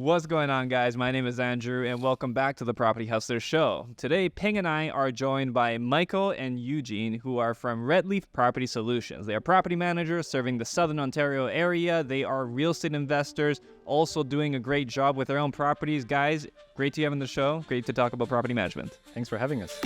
What's going on, guys? My name is Andrew, and welcome back to the Property Hustlers Show. Today, Ping and I are joined by Michael and Eugene, who are from RedLeaf Property Solutions. They are property managers serving the Southern Ontario area. They are real estate investors, also doing a great job with their own properties. Guys, great to have you on the show. Great to talk about property management. Thanks for having us.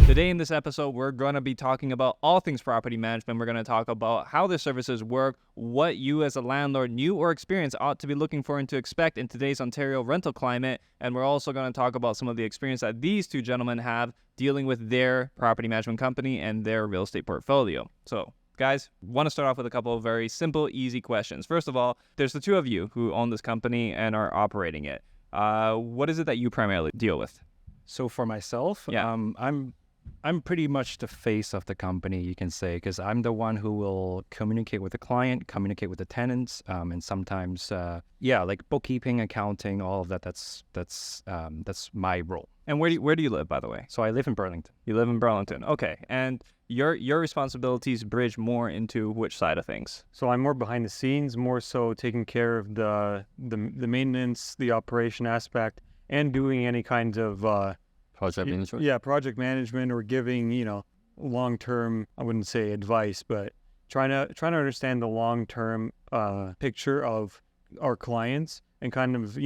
Today in this episode, we're going to be talking about all things property management. We're going to talk about how the services work, what you as a landlord, new or experienced, ought to be looking for and to expect in today's Ontario rental climate. And we're also going to talk about some of the experience that these two gentlemen have dealing with their property management company and their real estate portfolio. So, guys, want to start off with a couple of very simple, easy questions. First of all, there's the two of you who own this company and are operating it. What is it that you primarily deal with? So for myself, I'm pretty much the face of the company, you can say, because I'm the one who will communicate with the client, communicate with the tenants, and sometimes, like bookkeeping, accounting, all of that. That's my role. And where do you live, by the way? So I live in Burlington. You live in Burlington. Okay. And your responsibilities bridge more into which side of things? So I'm more behind the scenes, more so taking care of the maintenance, the operation aspect, and doing any kind of Project management? Yeah, project management, or giving, long-term, I wouldn't say advice, but trying to understand the long-term picture of our clients and kind of,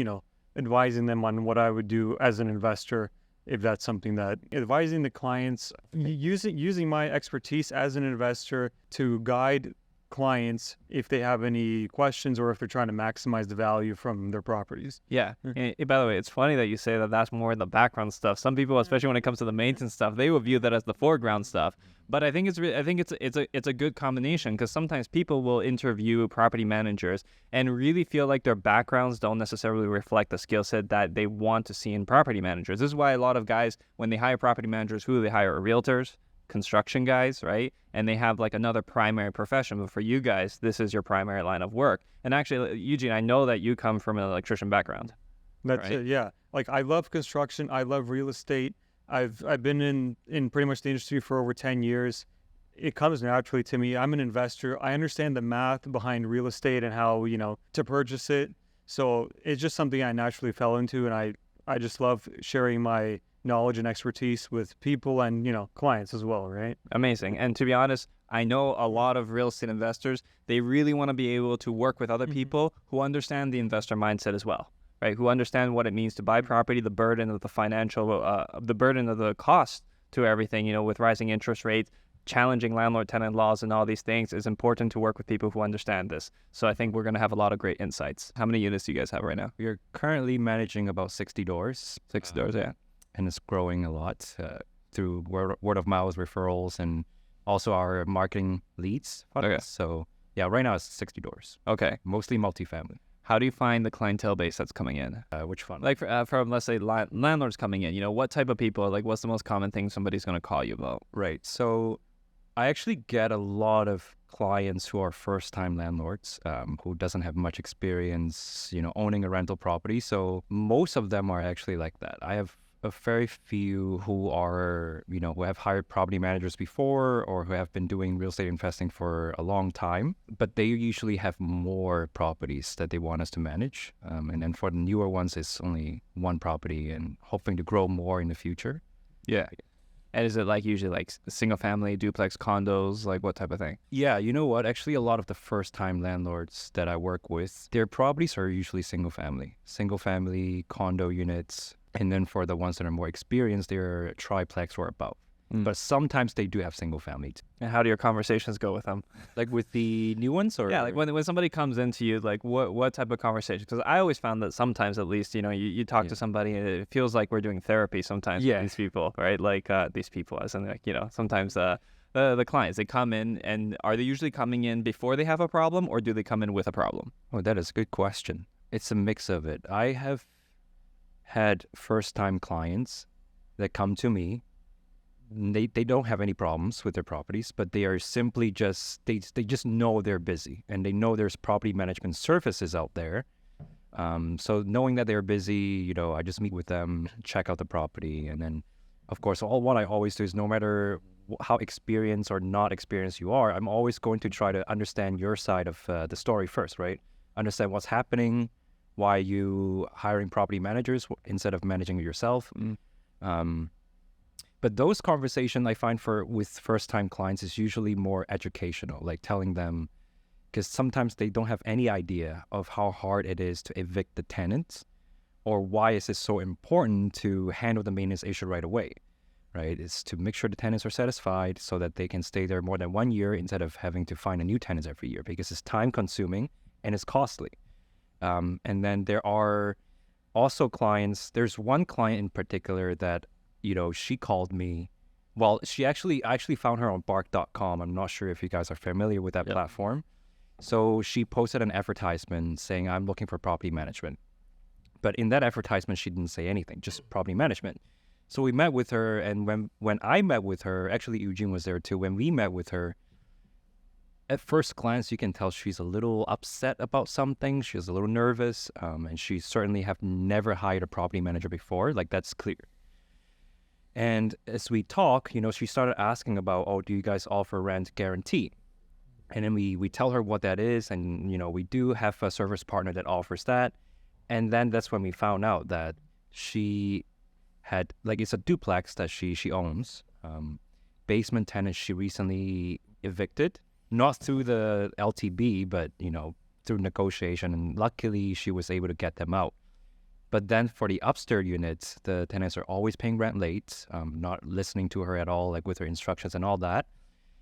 advising them on what I would do as an investor if that's something that advising the clients, using my expertise as an investor to guide clients if they have any questions or if they're trying to maximize the value from their properties. Yeah. And by the way, it's funny that you say that that's more the background stuff. Some people, especially when it comes to the maintenance stuff, they will view that as the foreground stuff. But I think it's a good combination, because sometimes people will interview property managers and really feel like their backgrounds don't necessarily reflect the skill set that they want to see in property managers. This is why a lot of guys, when they hire property managers, who they hire are realtors, construction guys, right? And they have like another primary profession. But for you guys, this is your primary line of work. And actually, Eugene, I know that you come from an electrician background. That's right? it, yeah. Like, I love construction. I love real estate. I've been in pretty much the industry for over 10 years. It comes naturally to me. I'm an investor. I understand the math behind real estate and how, to purchase it. So it's just something I naturally fell into, and I just love sharing my knowledge and expertise with people and, clients as well, right? Amazing. And to be honest, I know a lot of real estate investors, they really want to be able to work with other people who understand the investor mindset as well, right? Who understand what it means to buy property, the burden of the financial, the burden of the cost to everything, with rising interest rates, challenging landlord-tenant laws and all these things. It's important to work with people who understand this. So I think we're going to have a lot of great insights. How many units do you guys have right now? We are currently managing about 60 doors. 60 doors, yeah. And it's growing a lot through word of mouth referrals and also our marketing leads. Okay. So yeah, right now it's 60 doors. Okay. Mostly multifamily. How do you find the clientele base that's coming in? Which fund? Like from let's say landlords coming in, what type of people, like what's the most common thing somebody's going to call you about? Right. So I actually get a lot of clients who are first-time landlords who doesn't have much experience, owning a rental property. So most of them are actually like that. I have a very few who are, who have hired property managers before or who have been doing real estate investing for a long time, but they usually have more properties that they want us to manage. And then for the newer ones, it's only one property and hoping to grow more in the future. Yeah. And is it like usually like single family, duplex, condos, like what type of thing? Yeah, you know what? Actually, a lot of the first-time landlords that I work with, their properties are usually single family condo units. And then for the ones that are more experienced, they're triplex or above. But sometimes they do have single family too. And how do your conversations go with them? Like with the new ones? Or yeah, like when somebody comes into you, like what type of conversation? Because I always found that sometimes, at least, you talk to somebody and it feels like we're doing therapy sometimes with these people, right? Like these people, as in like, sometimes the clients, they come in, and are they usually coming in before they have a problem, or do they come in with a problem? Oh, that is a good question. It's a mix of it. I have had first-time clients that come to me. They don't have any problems with their properties, but they are simply just, they just know they're busy and they know there's property management services out there. So knowing that they're busy, I just meet with them, check out the property. And then, of course, what I always do is, no matter how experienced or not experienced you are, I'm always going to try to understand your side of the story first, right? understand what's happening, why you hiring property managers instead of managing it yourself. But those conversations I find with first-time clients is usually more educational, like telling them, because sometimes they don't have any idea of how hard it is to evict the tenants, or why is it so important to handle the maintenance issue right away, right? It's to make sure the tenants are satisfied so that they can stay there more than 1 year instead of having to find a new tenant every year, because it's time-consuming and it's costly. And then there are also clients. There's one client in particular that, she called me. Well, I actually found her on bark.com. I'm not sure if you guys are familiar with that platform. So she posted an advertisement saying, I'm looking for property management. But in that advertisement, she didn't say anything, just property management. So we met with her, and when I met with her, actually Eugene was there too. When we met with her, at first glance, you can tell she's a little upset about something. She's a little nervous, and she certainly have never hired a property manager before. Like, that's clear. And as we talk, she started asking about, do you guys offer rent guarantee? And then we tell her what that is, and, we do have a service partner that offers that. And then that's when we found out that she had, it's a duplex that she owns. Basement tenant she recently evicted. Not through the LTB, but, through negotiation. And luckily, she was able to get them out. But then for the upstairs units, the tenants are always paying rent late, not listening to her at all, like with her instructions and all that.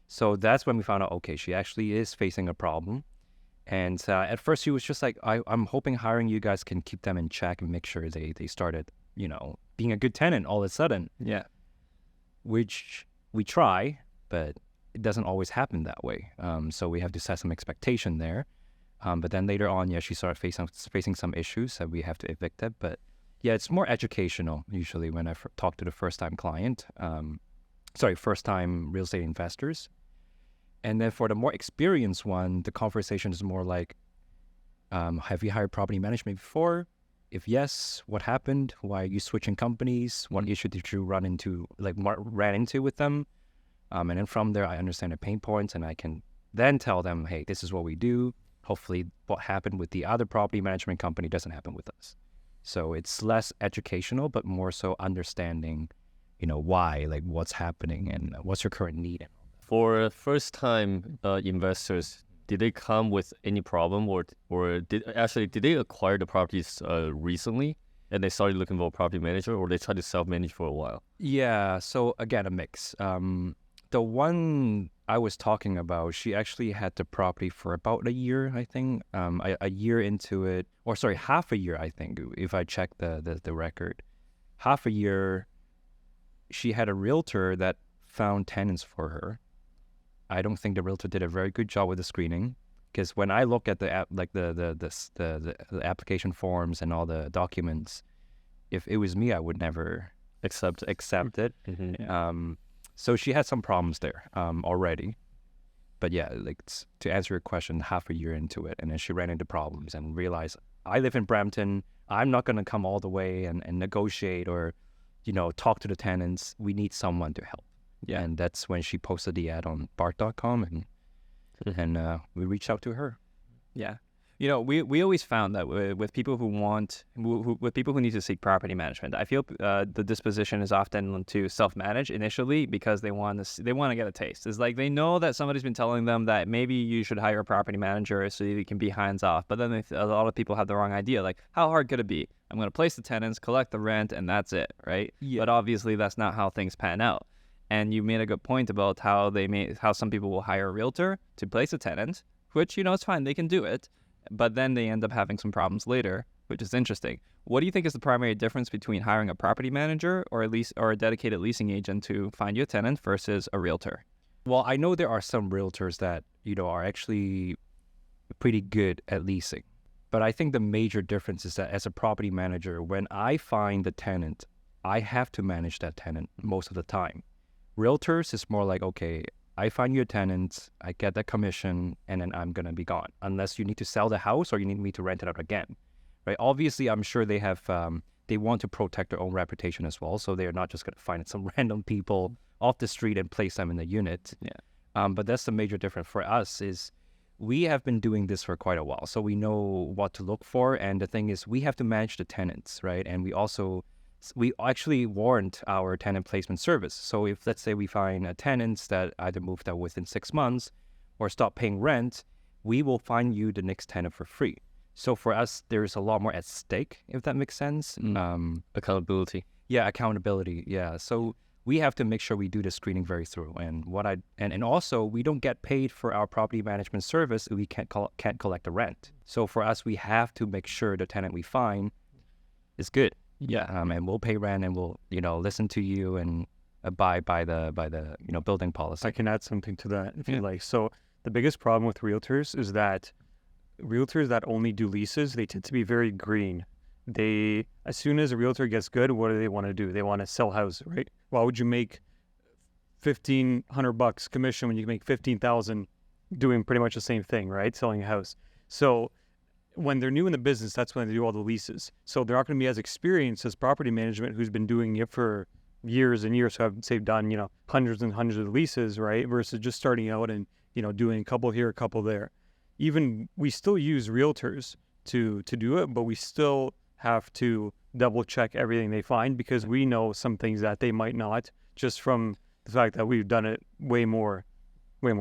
So that's when we found out, okay, she actually is facing a problem. And at first, she was just like, I'm hoping hiring you guys can keep them in check and make sure they started, being a good tenant all of a sudden. Yeah. Which we try, but it doesn't always happen that way. So we have to set some expectation there. But then later on, she started facing some issues that we have to evict it. But yeah, it's more educational usually when I talk to the first-time client. First-time real estate investors. And then for the more experienced one, the conversation is more like, have you hired property management before? If yes, what happened? Why are you switching companies? What issue did you ran into with them? And then from there, I understand the pain points, and I can then tell them, hey, this is what we do. Hopefully what happened with the other property management company doesn't happen with us. So it's less educational, but more so understanding, why, what's happening and what's your current need. For first-time investors, did they come with any problem, or did they acquire the properties recently and they started looking for a property manager, or they tried to self-manage for a while? Yeah, so again, a mix. The one I was talking about, she actually had the property for about a year, I think. A year into it, half a year, I think, if I check the record. Half a year, she had a realtor that found tenants for her. I don't think the realtor did a very good job with the screening, because when I look at the application forms and all the documents, if it was me, I would never accept it. Mm-hmm. So she had some problems there already. But yeah, to answer your question, half a year into it, and then she ran into problems and realized, I live in Brampton. I'm not going to come all the way and negotiate or, talk to the tenants. We need someone to help. Yeah. And that's when she posted the ad on bark.com, and we reached out to her. Yeah. We always found that with people with people who need to seek property management, I feel the disposition is often to self-manage initially because they want to get a taste. It's like they know that somebody's been telling them that maybe you should hire a property manager so you can be hands off. But then a lot of people have the wrong idea. Like, how hard could it be? I'm going to place the tenants, collect the rent, and that's it, right? Yeah. But obviously that's not how things pan out. And you made a good point about how some people will hire a realtor to place a tenant, which it's fine, they can do it. But then they end up having some problems later, which is interesting. What do you think is the primary difference between hiring a property manager or a dedicated leasing agent to find you a tenant versus a realtor? Well, I know there are some realtors that, are actually pretty good at leasing. But I think the major difference is that as a property manager, when I find the tenant, I have to manage that tenant most of the time. Realtors is more like, okay, I find you a tenant, I get that commission, and then I'm going to be gone. Unless you need to sell the house or you need me to rent it out again, right? Obviously, I'm sure they have, they want to protect their own reputation as well. So they're not just going to find some random people off the street and place them in the unit. Yeah. But that's the major difference for us is we have been doing this for quite a while, so we know what to look for. And the thing is, we have to manage the tenants, right? And we actually warrant our tenant placement service. So if, let's say, we find a tenant that either moved out within 6 months or stop paying rent, we will find you the next tenant for free. So for us, there's a lot more at stake, if that makes sense. Accountability. Yeah, accountability. Yeah. So we have to make sure we do the screening very through. And also we don't get paid for our property management service. We can't collect the rent. So for us, we have to make sure the tenant we find is good. Yeah. And we'll pay rent and we'll, listen to you and abide by the building policy. I can add something to that if you like. So the biggest problem with realtors is that realtors that only do leases, they tend to be very green. As soon as a realtor gets good, what do they want to do? They want to sell houses, right? Why would you make $1,500 commission when you can make $15,000 doing pretty much the same thing, right? Selling a house. So when they're new in the business, that's when they do all the leases. So they're not going to be as experienced as property management, who's been doing it for years and years. So I've say done, hundreds and hundreds of leases, right? Versus just starting out and, doing a couple here, a couple there. Even we still use realtors to do it, but we still have to double check everything they find because we know some things that they might not, just from the fact that we've done it way more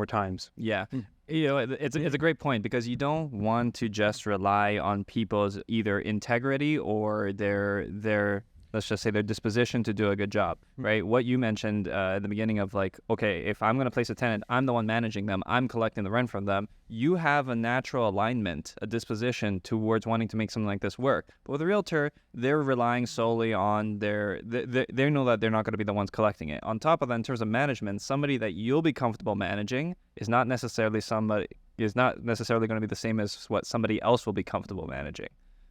times. Yeah. It's a great point because you don't want to just rely on people's either integrity or their let's just say their disposition to do a good job, right? What you mentioned at the beginning of like, okay, if I'm going to place a tenant, I'm the one managing them, I'm collecting the rent from them. You have a natural alignment, a disposition towards wanting to make something like this work. But with a realtor, they're relying solely on they know that they're not going to be the ones collecting it. On top of that, in terms of management, somebody that you'll be comfortable managing is not necessarily going to be the same as what somebody else will be comfortable managing.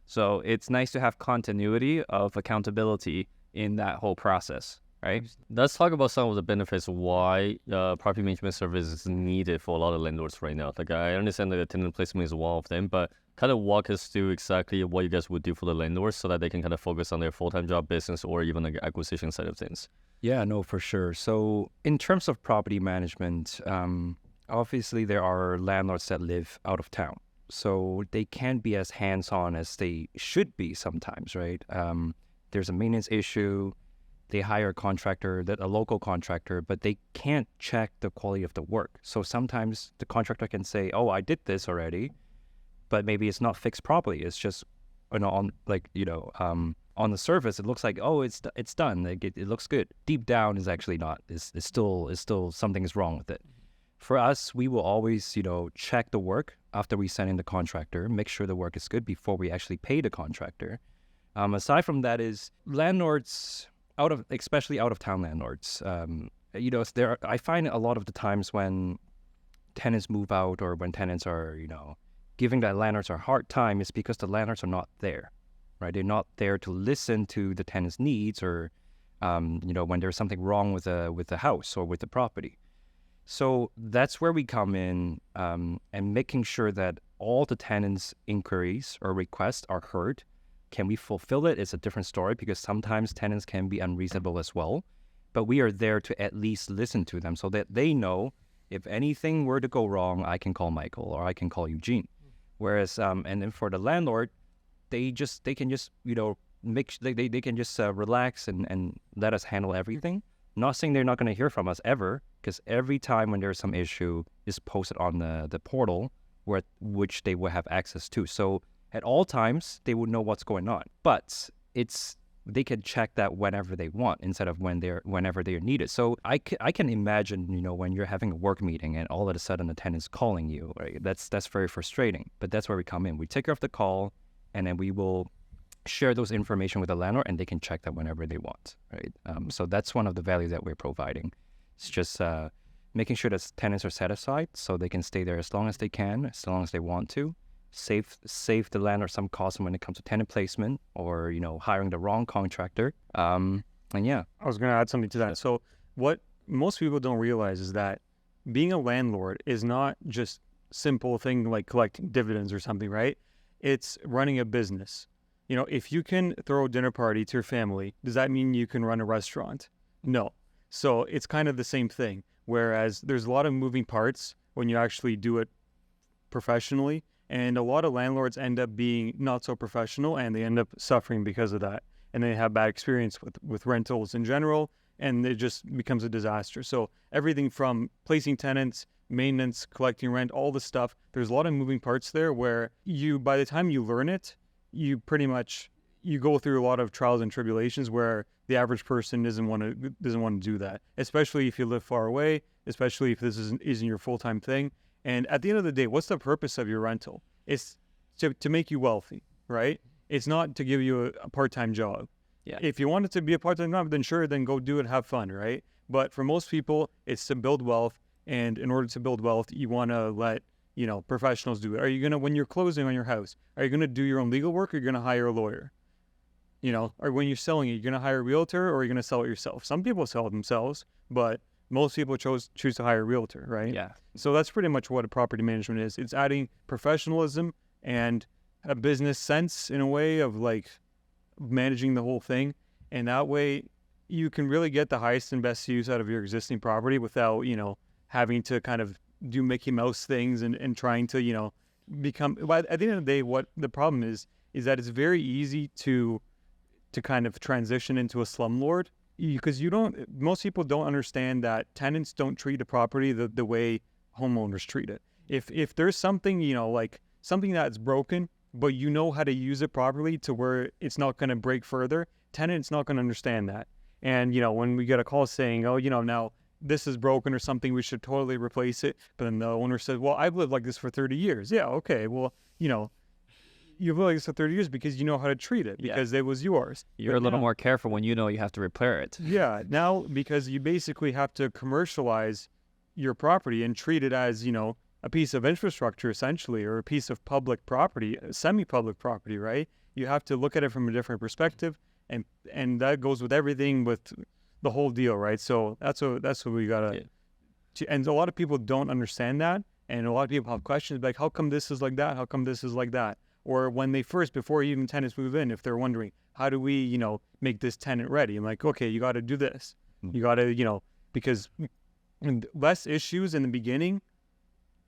So it's nice to have continuity of accountability in that whole process, right? Let's talk about some of the benefits why property management service is needed for a lot of landlords right now. Like I understand that the tenant placement is one of them, but kind of walk us through exactly what you guys would do for the landlords so that they can kind of focus on their full-time job business or even like acquisition side of things. Yeah, no, for sure. So in terms of property management, obviously there are landlords that live out of town. So they can't be as hands-on as they should be sometimes, right? There's a maintenance issue. They hire a local contractor, but they can't check the quality of the work. So sometimes the contractor can say, "Oh, I did this already," but maybe it's not fixed properly. It's just, on the surface, it looks like, "Oh, it's done. Like it looks good." Deep down, is actually not. It's still something is wrong with it. For us, we will always, check the work after we send in the contractor, make sure the work is good before we actually pay the contractor. Aside from that is landlords, especially out-of-town landlords, I find a lot of the times when tenants move out or when tenants are, giving the landlords a hard time is because the landlords are not there, right? They're not there to listen to the tenant's needs or, when there's something wrong with the house or with the property. So that's where we come in and making sure that all the tenants' inquiries or requests are heard. Can we fulfill it? It's a different story because sometimes tenants can be unreasonable as well. But we are there to at least listen to them so that they know if anything were to go wrong, I can call Michael or I can call Eugene. Whereas, and then for the landlord, they can just relax and let us handle everything. Not saying they're not going to hear from us ever, because every time when there's some issue, it's posted on the portal, which they will have access to. So at all times, they would know what's going on. But they can check that whenever they want instead of whenever they're needed. So I can imagine, when you're having a work meeting and all of a sudden the tenant's calling you, right? That's very frustrating. But that's where we come in. We take care of the call, and then we will share those information with the landlord, and they can check that whenever they want, right? So that's one of the value that we're providing. It's just making sure that tenants are satisfied so they can stay there as long as they can, as long as they want to. Save the landlord some cost when it comes to tenant placement or, hiring the wrong contractor. And yeah. I was going to add something to that. So what most people don't realize is that being a landlord is not just simple thing like collecting dividends or something, right? It's running a business. If you can throw a dinner party to your family, does that mean you can run a restaurant? No. So it's kind of the same thing. Whereas there's a lot of moving parts when you actually do it professionally. And a lot of landlords end up being not so professional, and they end up suffering because of that. And they have bad experience with rentals in general, and it just becomes a disaster. So everything from placing tenants, maintenance, collecting rent, all the stuff, there's a lot of moving parts there where by the time you learn it, you pretty much, you go through a lot of trials and tribulations where the average person doesn't want to do that, especially if you live far away, especially if this isn't your full-time thing. And at the end of the day, what's the purpose of your rental? It's to make you wealthy, right? It's not to give you a part-time job. Yeah. If you want it to be a part-time job, then sure, then go do it, have fun, right? But for most people, it's to build wealth. And in order to build wealth, you want to let, professionals do it. Are you going to, when you're closing on your house, are you going to do your own legal work, or are you going to hire a lawyer? Or when you're selling it, you're going to hire a realtor, or are you going to sell it yourself? Some people sell it themselves, but most people choose to hire a realtor, right? Yeah. So that's pretty much what a property management is. It's adding professionalism and a business sense in a way of like managing the whole thing. And that way you can really get the highest and best use out of your existing property without, having to kind of do Mickey Mouse things and trying to, become, but at the end of the day, what the problem is that it's very easy to kind of transition into a slumlord, because most people don't understand that tenants don't treat a property the way homeowners treat it. If there's something, like something that's broken, but you know how to use it properly to where it's not going to break further, tenant's not going to understand that. And, when we get a call saying, oh, now this is broken or something, we should totally replace it. But then the owner says, well, I've lived like this for 30 years. Yeah, okay. Well, you've lived like this for 30 years because you know how to treat it, because it was yours. You're But a little now- more careful when you know you have to repair it. Yeah, now because you basically have to commercialize your property and treat it as, a piece of infrastructure essentially, or a piece of public property, semi-public property, right? You have to look at it from a different perspective, and that goes with everything, with the whole deal, right? So that's what we gotta. And a lot of people don't understand that, and a lot of people have questions like, how come this is like that? How come this is like that? Or when before even tenants move in, if they're wondering, how do we, make this tenant ready? I'm like, okay, you got to do this. You got to, because less issues in the beginning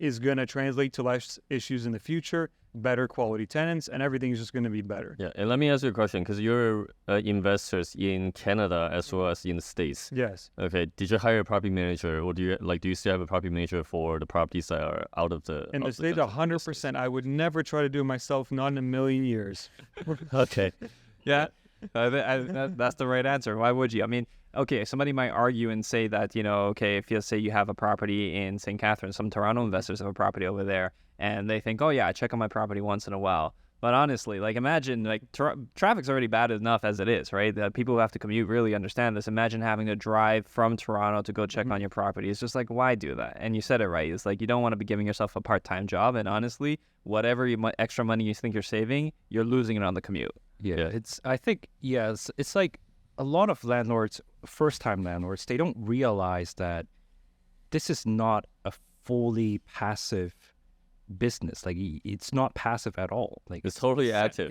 is going to translate to less issues in the future, better quality tenants, and everything's just going to be better. Yeah, and let me ask you a question, because you're investors in Canada as well as in the States. Yes. Okay, did you hire a property manager, or do you still have a property manager for the properties that are out of the? In the out of States, country? 100%. I would never try to do it myself, not in a million years. Okay. Yeah, that's the right answer. Why would you? I mean, okay, somebody might argue and say that, okay, if you say you have a property in St. Catharines, some Toronto investors have a property over there, and they think, oh yeah, I check on my property once in a while. But honestly, like imagine, like traffic's already bad enough as it is, right? The people who have to commute really understand this. Imagine having to drive from Toronto to go check on your property. It's just like, why do that? And you said it right. It's like you don't want to be giving yourself a part-time job. And honestly, whatever extra money you think you're saving, you're losing it on the commute. Yeah, I think, it's like a lot of landlords, first-time landlords, they don't realize that this is not a fully passive business. Like, it's not passive at all. Like, It's totally active.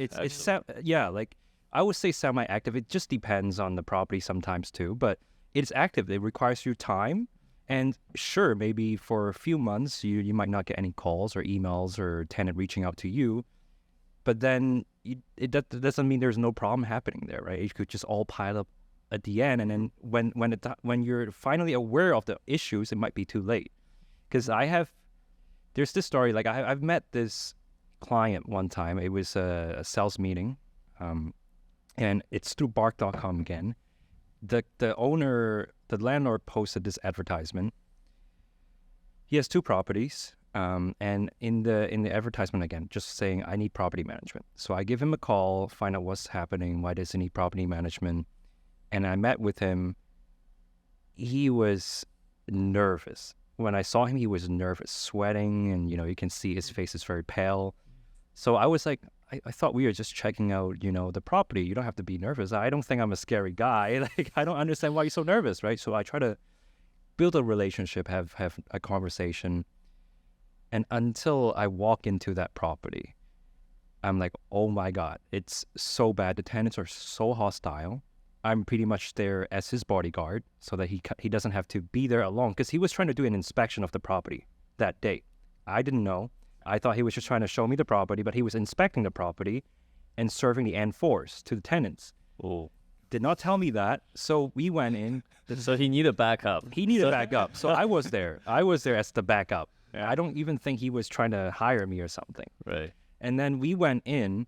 like I would say semi-active. It just depends on the property sometimes too, but it's active. It requires you time. And sure, maybe for a few months, you might not get any calls or emails or tenant reaching out to you. But then that doesn't mean there's no problem happening there, right? It could just all pile up at the end. And then when you're finally aware of the issues, it might be too late. Because there's this story, like I've met this client one time. It was a sales meeting, and it's through bark.com again. The landlord posted this advertisement. He has 2 properties, and in the advertisement again, just saying, I need property management. So I give him a call, find out what's happening, why does he need property management, and I met with him. He was nervous. When I saw him, he was nervous, sweating, and you can see his face is very pale. So I was like, I thought we were just checking out, the property. You don't have to be nervous. I don't think I'm a scary guy. Like, I don't understand why you're so nervous, right? So I try to build a relationship, have a conversation. And until I walk into that property, I'm like, oh my God, it's so bad. The tenants are so hostile. I'm pretty much there as his bodyguard so that he doesn't have to be there alone, because he was trying to do an inspection of the property that day. I didn't know. I thought he was just trying to show me the property, but he was inspecting the property and serving the N4s to the tenants. Oh. Did not tell me that. So we went in. So he needed backup. He needed backup. So I was there. I was there as the backup. I don't even think he was trying to hire me or something. Right. And then we went in.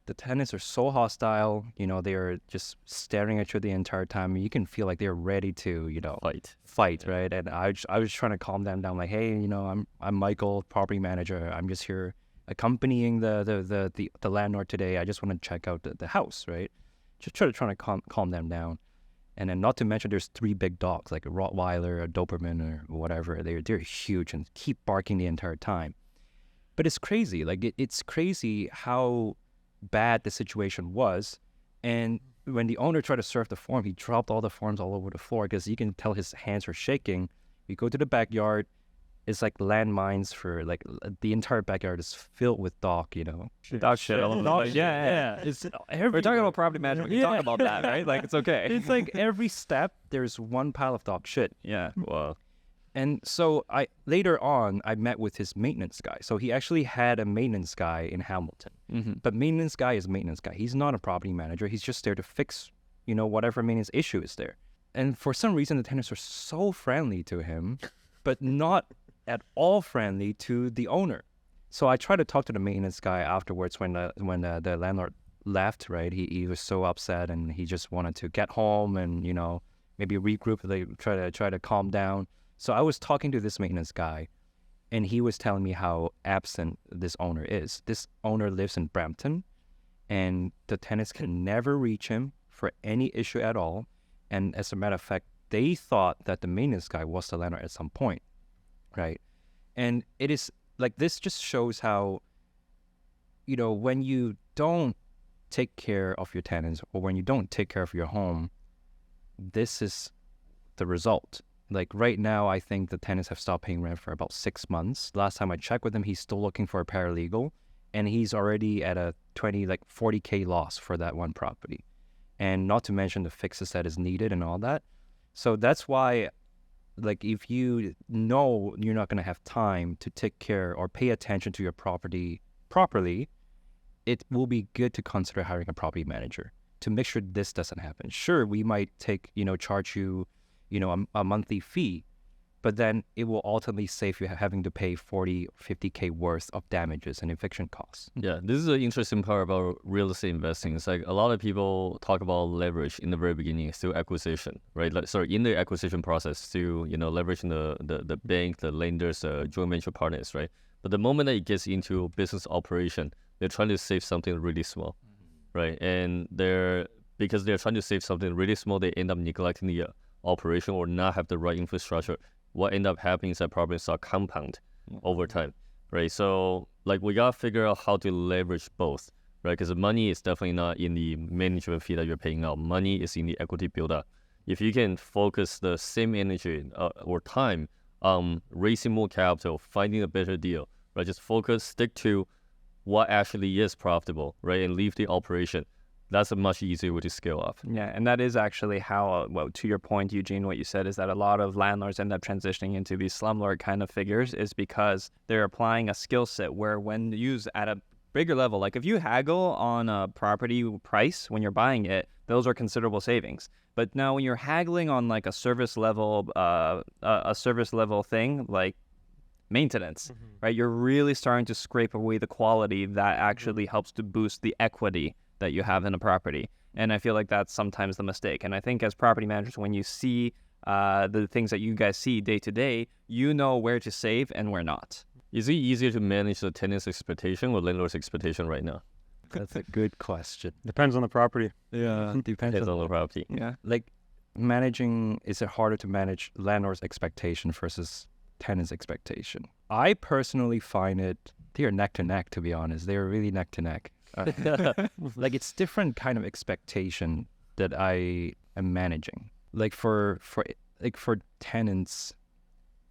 The tenants are so hostile. They're just staring at you the entire time. You can feel like they're ready to, fight, right? And I was trying to calm them down, like, hey, I'm Michael, property manager. I'm just here accompanying the landlord today. I just want to check out the house, right? Just trying to calm them down. And then not to mention there's 3 big dogs, like a Rottweiler, a Doberman, or whatever. They're huge and keep barking the entire time. But it's crazy. Like, it's crazy how bad the situation was. And when the owner tried to serve the form, he dropped all the forms all over the floor because you can tell his hands were shaking. We go to the backyard. It's like landmines for, like, the entire backyard is filled with dog, Dog shit all over the place. Yeah. It's We're talking about property management. We talk about that, right? Like, it's okay. It's like every step, there's one pile of dog shit. Yeah. Wow. And so later on, I met with his maintenance guy. So he actually had a maintenance guy in Hamilton. Mm-hmm. But maintenance guy is maintenance guy. He's not a property manager. He's just there to fix, whatever maintenance issue is there. And for some reason, the tenants were so friendly to him, but not at all friendly to the owner. So I tried to talk to the maintenance guy afterwards when the landlord left, right? He was so upset and he just wanted to get home and, maybe regroup, try to calm down. So I was talking to this maintenance guy and he was telling me how absent this owner is. This owner lives in Brampton and the tenants can never reach him for any issue at all. And as a matter of fact, they thought that the maintenance guy was the landlord at some point. Right. And it is like, this just shows how, when you don't take care of your tenants or when you don't take care of your home, this is the result. Like right now, I think the tenants have stopped paying rent for about 6 months. Last time I checked with him, he's still looking for a paralegal and he's already at a 40K loss for that one property. And not to mention the fixes that is needed and all that. So that's why, like, if you know you're not going to have time to take care or pay attention to your property properly, it will be good to consider hiring a property manager to make sure this doesn't happen. Sure, we might charge you, a monthly fee, but then it will ultimately save you having to pay 40 or 50K worth of damages and eviction costs. Yeah, this is an interesting part about real estate investing. It's like a lot of people talk about leverage in the very beginning through acquisition, right? In the acquisition process through, leveraging the bank, the lenders, joint venture partners, right? But the moment that it gets into business operation, they're trying to save something really small, right? And because they're trying to save something really small, they end up neglecting the operation or not have the right infrastructure. What end up happening is that problems start compound over time, right? So we got to figure out how to leverage both, right? Because the money is definitely not in the management fee that you're paying out. Money is in the equity build-up. If you can focus the same energy or time on raising more capital, finding a better deal, right? Just stick to what actually is profitable, right? And leave the operation. That's a much easier way to scale up. Yeah, and that is actually how, to your point, Eugene, what you said is that a lot of landlords end up transitioning into these slumlord kind of figures is because they're applying a skill set where when used at a bigger level, like if you haggle on a property price when you're buying it, those are considerable savings. But now when you're haggling on like a service level thing, like maintenance, right? You're really starting to scrape away the quality that actually helps to boost the equity that you have in a property. And I feel like that's sometimes the mistake. And I think as property managers, when you see the things that you guys see day to day, you know where to save and where not. Is it easier to manage the tenant's expectation or landlord's expectation right now? That's a good question. Depends on the property. Yeah, depends on the property. Yeah. Like is it harder to manage landlord's expectation versus tenant's expectation? I personally find they are neck to neck, to be honest. They are really neck to neck. Like it's different kind of expectation that I am managing. Like for tenants,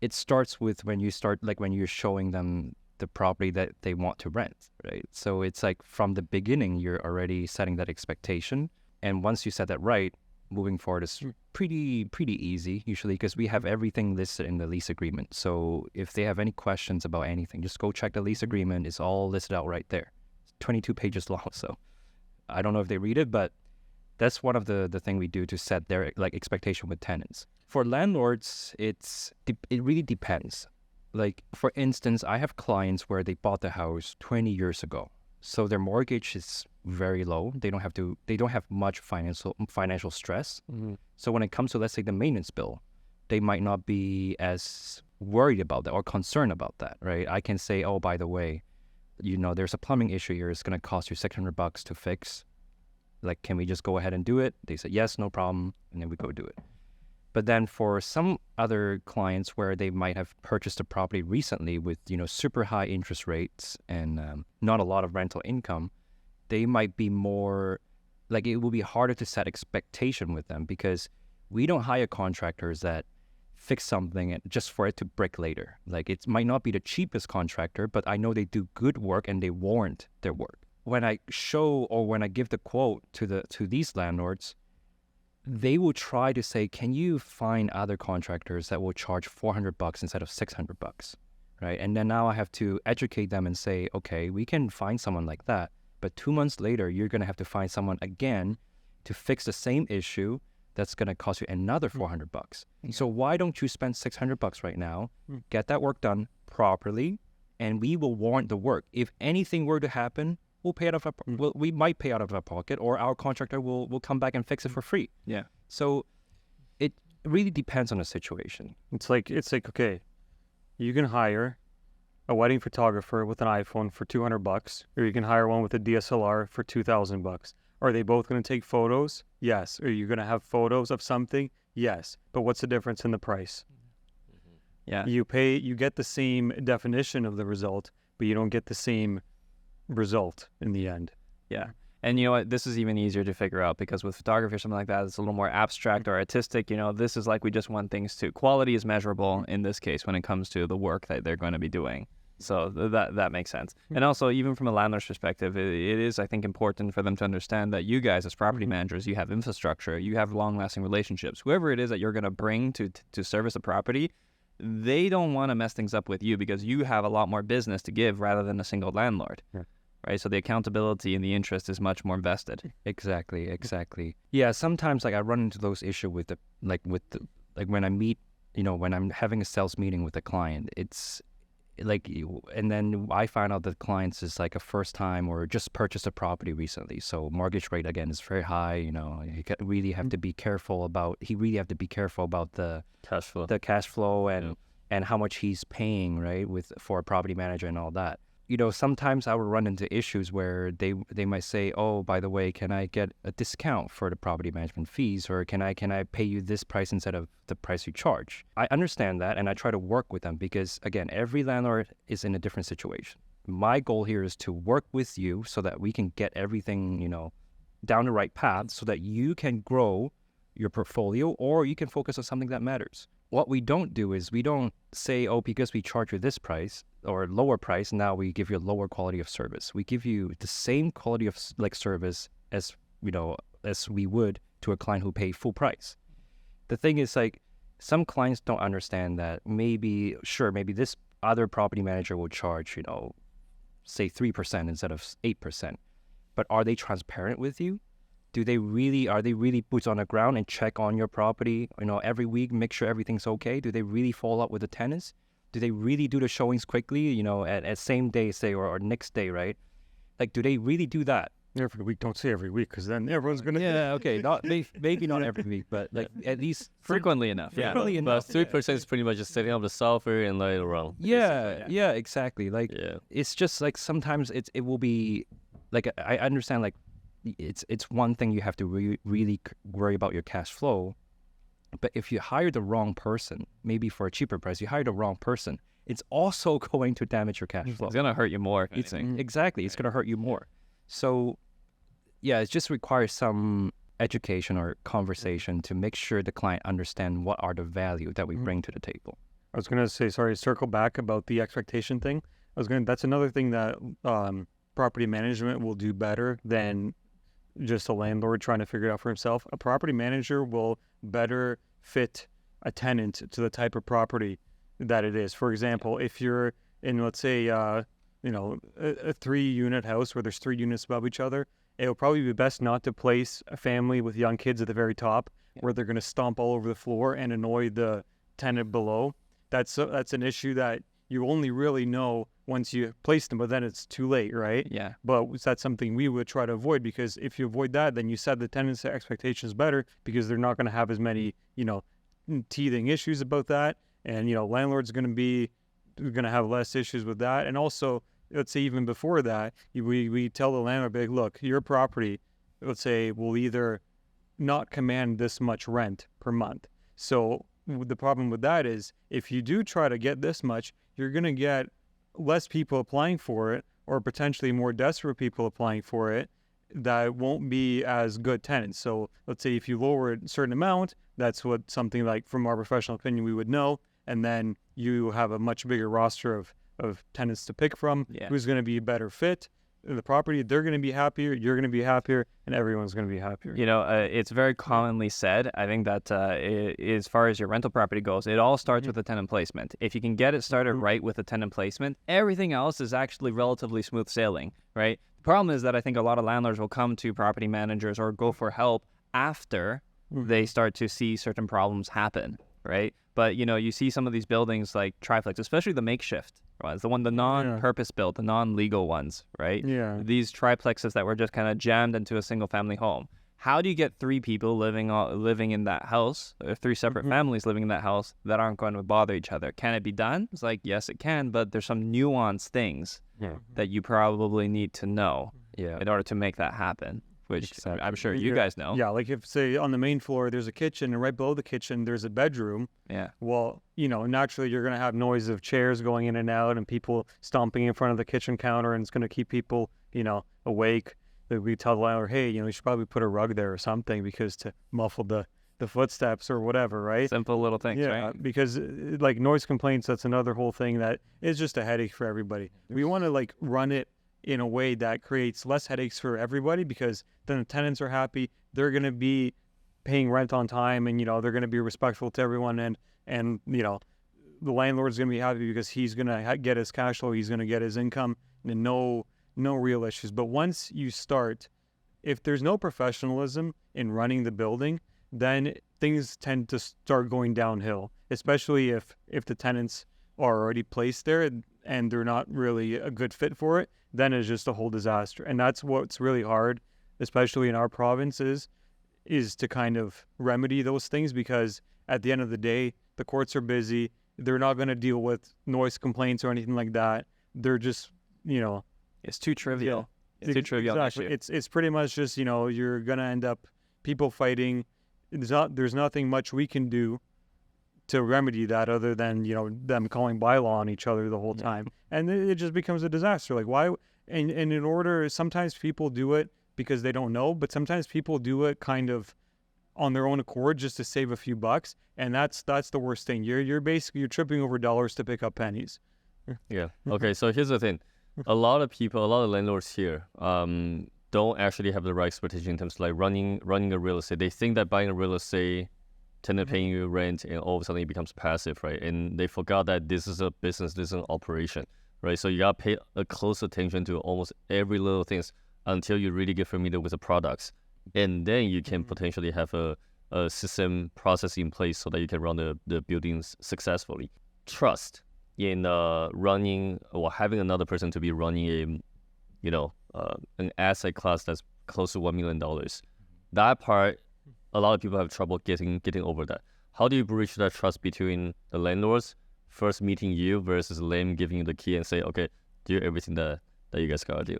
it starts with when you're showing them the property that they want to rent, right? So it's like from the beginning, you're already setting that expectation. And once you set that right, moving forward is pretty easy usually because we have everything listed in the lease agreement. So if they have any questions about anything, just go check the lease agreement. It's all listed out right there. It's 22 pages long. So I don't know if they read it, but that's one of the thing we do to set their like expectation with tenants. For landlords, it really depends. Like for instance, I have clients where they bought the house 20 years ago. So their mortgage is very low. They don't have much financial stress. So when it comes to, let's say, the maintenance bill, they might not be as worried about that or concerned about that, right? I can say, oh, by the way, there's a plumbing issue here. It's going to cost you $600 to fix. Like, can we just go ahead and do it? They said, yes, no problem. And then we go do it. But then for some other clients where they might have purchased a property recently with, super high interest rates and not a lot of rental income, they might be more, like it will be harder to set expectation with them because we don't hire contractors that fix something just for it to break later. Like it might not be the cheapest contractor, but I know they do good work and they warrant their work. When I show or when I give the quote to these landlords, they will try to say, can you find other contractors that will charge $400 instead of $600, right? And then now I have to educate them and say, okay, we can find someone like that, but 2 months later, you're going to have to find someone again to fix the same issue that's going to cost you another $400. So why don't you spend $600 right now, get that work done properly, and we will warrant the work. If anything were to happen, we'll pay out of we might pay out of our pocket, or our contractor will come back and fix it for free. Yeah. So it really depends on the situation. It's like okay, you can hire a wedding photographer with an iPhone for $200, or you can hire one with a DSLR for $2,000. Are they both going to take photos? Yes. Are you going to have photos of something? Yes. But what's the difference in the price? Yeah. You get the same definition of the result, but you don't get the same result in the end. Yeah. And you know what? This is even easier to figure out because with photography or something like that, it's a little more abstract or artistic. This is like we just want things to. Quality is measurable in this case when it comes to the work that they're going to be doing. So that makes sense. And also, even from a landlord's perspective, it is, I think, important for them to understand that you guys as property managers, you have infrastructure, you have long-lasting relationships. Whoever it is that you're going to bring to service a property, they don't want to mess things up with you because you have a lot more business to give rather than a single landlord. Yeah. Right? So the accountability and the interest is much more vested. Exactly. Yeah, sometimes like I run into those issues with when I meet, when I'm having a sales meeting with a client, it's like, and then I find out that clients is like a first time or just purchased a property recently. So mortgage rate again is very high. You really have to be careful about. He really have to be careful about the cash flow, and how much he's paying, right, for a property manager and all that. Sometimes I will run into issues where they might say, oh, by the way, can I get a discount for the property management fees, or can I pay you this price instead of the price you charge? I understand that, and I try to work with them because, again, every landlord is in a different situation. My goal here is to work with you so that we can get everything, down the right path so that you can grow your portfolio or you can focus on something that matters. What we don't do is we don't say, oh, because we charge you this price or lower price, now we give you a lower quality of service. We give you the same quality of service as we would to a client who pay full price. The thing is, like, some clients don't understand that maybe this other property manager will charge, say 3% instead of 8%. But are they transparent with you? Are they really boots on the ground and check on your property, every week, make sure everything's okay? Do they really follow up with the tenants? Do they really do the showings quickly, at same day, say, or next day, right? Like, do they really do that? Every week, don't say every week, because then everyone's going to... Yeah, okay, maybe not every week, but like at least... Frequently enough, yeah. But 3% is pretty much just setting up the software and let it run. Yeah, exactly. Like, it's just like sometimes it will be... Like, I understand, like, it's one thing you have to really worry about your cash flow, but if you hire the wrong person, maybe for a cheaper price, you hire the wrong person, it's also going to damage your cash flow. It's going to hurt you more. Exactly, it's going to hurt you more. So, yeah, it just requires some education or conversation to make sure the client understand what are the value that we bring to the table. I was going to say, circle back about the expectation thing. That's another thing that property management will do better than just a landlord trying to figure it out for himself. A property manager will better fit a tenant to the type of property that it is. For example, if you're in, let's say, a 3-unit house where there's 3 units above each other, it will probably be best not to place a family with young kids at the very top where they're going to stomp all over the floor and annoy the tenant below. That's an issue that you only really know once you place them, but then it's too late, right? Yeah. But that's something we would try to avoid, because if you avoid that, then you set the tenant's expectations better, because they're not going to have as many, teething issues about that. And, landlord's going to have less issues with that. And also, let's say even before that, we tell the landlord, look, your property, let's say, will either not command this much rent per month. So the problem with that is, if you do try to get this much, you're going to get less people applying for it, or potentially more desperate people applying for it that won't be as good tenants. So let's say if you lower a certain amount, that's what something like, from our professional opinion, we would know. And then you have a much bigger roster of tenants to pick from, who's going to be a better fit in the property. They're going to be happier, you're going to be happier, and everyone's going to be happier. It's very commonly said, I think, that as far as your rental property goes, it all starts with a tenant placement. If you can get it started right with a tenant placement, everything else is actually relatively smooth sailing, right? The problem is that I think a lot of landlords will come to property managers or go for help after they start to see certain problems happen, right? But, you see some of these buildings like triplex, especially the makeshift, right? The non-purpose built, the non-legal ones, right? Yeah. These triplexes that were just kind of jammed into a single family home. How do you get 3 people living in that house, or 3 separate families living in that house, that aren't going to bother each other? Can it be done? It's like, yes, it can, but there's some nuanced things that you probably need to know in order to make that happen, which I'm sure you guys know. Yeah, like if, say, on the main floor, there's a kitchen, and right below the kitchen, there's a bedroom. Yeah. Well, naturally, you're going to have noise of chairs going in and out and people stomping in front of the kitchen counter, and it's going to keep people, awake. We tell the landlord, hey, you should probably put a rug there or something, because to muffle the footsteps or whatever, right? Simple little things, right? Because like noise complaints, that's another whole thing that is just a headache for everybody. We want to run it in a way that creates less headaches for everybody, because then the tenants are happy. They're going to be paying rent on time, and they're going to be respectful to everyone, and the landlord's going to be happy because he's going to get his cash flow, he's going to get his income, and no real issues. But once you start, if there's no professionalism in running the building, then things tend to start going downhill, especially if the tenants are already placed there and they're not really a good fit for it. Then it's just a whole disaster. And that's what's really hard, especially in our provinces, is to kind of remedy those things, because at the end of the day, the courts are busy. They're not going to deal with noise complaints or anything like that. They're just, it's too trivial. It's too trivial. Exactly. It's pretty much just, you're going to end up people fighting. There's nothing much we can do to remedy that, other than, them calling bylaw on each other the whole time. And it just becomes a disaster. Like, why? And in order, sometimes people do it because they don't know, but sometimes people do it kind of on their own accord just to save a few bucks. And that's the worst thing. You're tripping over dollars to pick up pennies. Yeah. Okay. So here's the thing. A lot of landlords here don't actually have the right expectation in terms of like running a real estate. They think that buying a real estate, tenant paying you rent, and all of a sudden it becomes passive, right? And they forgot that this is a business, this is an operation, right? So you gotta pay a close attention to almost every little things until you really get familiar with the products, and then you can potentially have a system process in place so that you can run the buildings successfully. Trust in running or having another person to be running an asset class that's close to $1 million. That part, a lot of people have trouble getting over that. How do you bridge that trust between the landlords first meeting you versus them giving you the key and say, okay, do everything that you guys gotta do?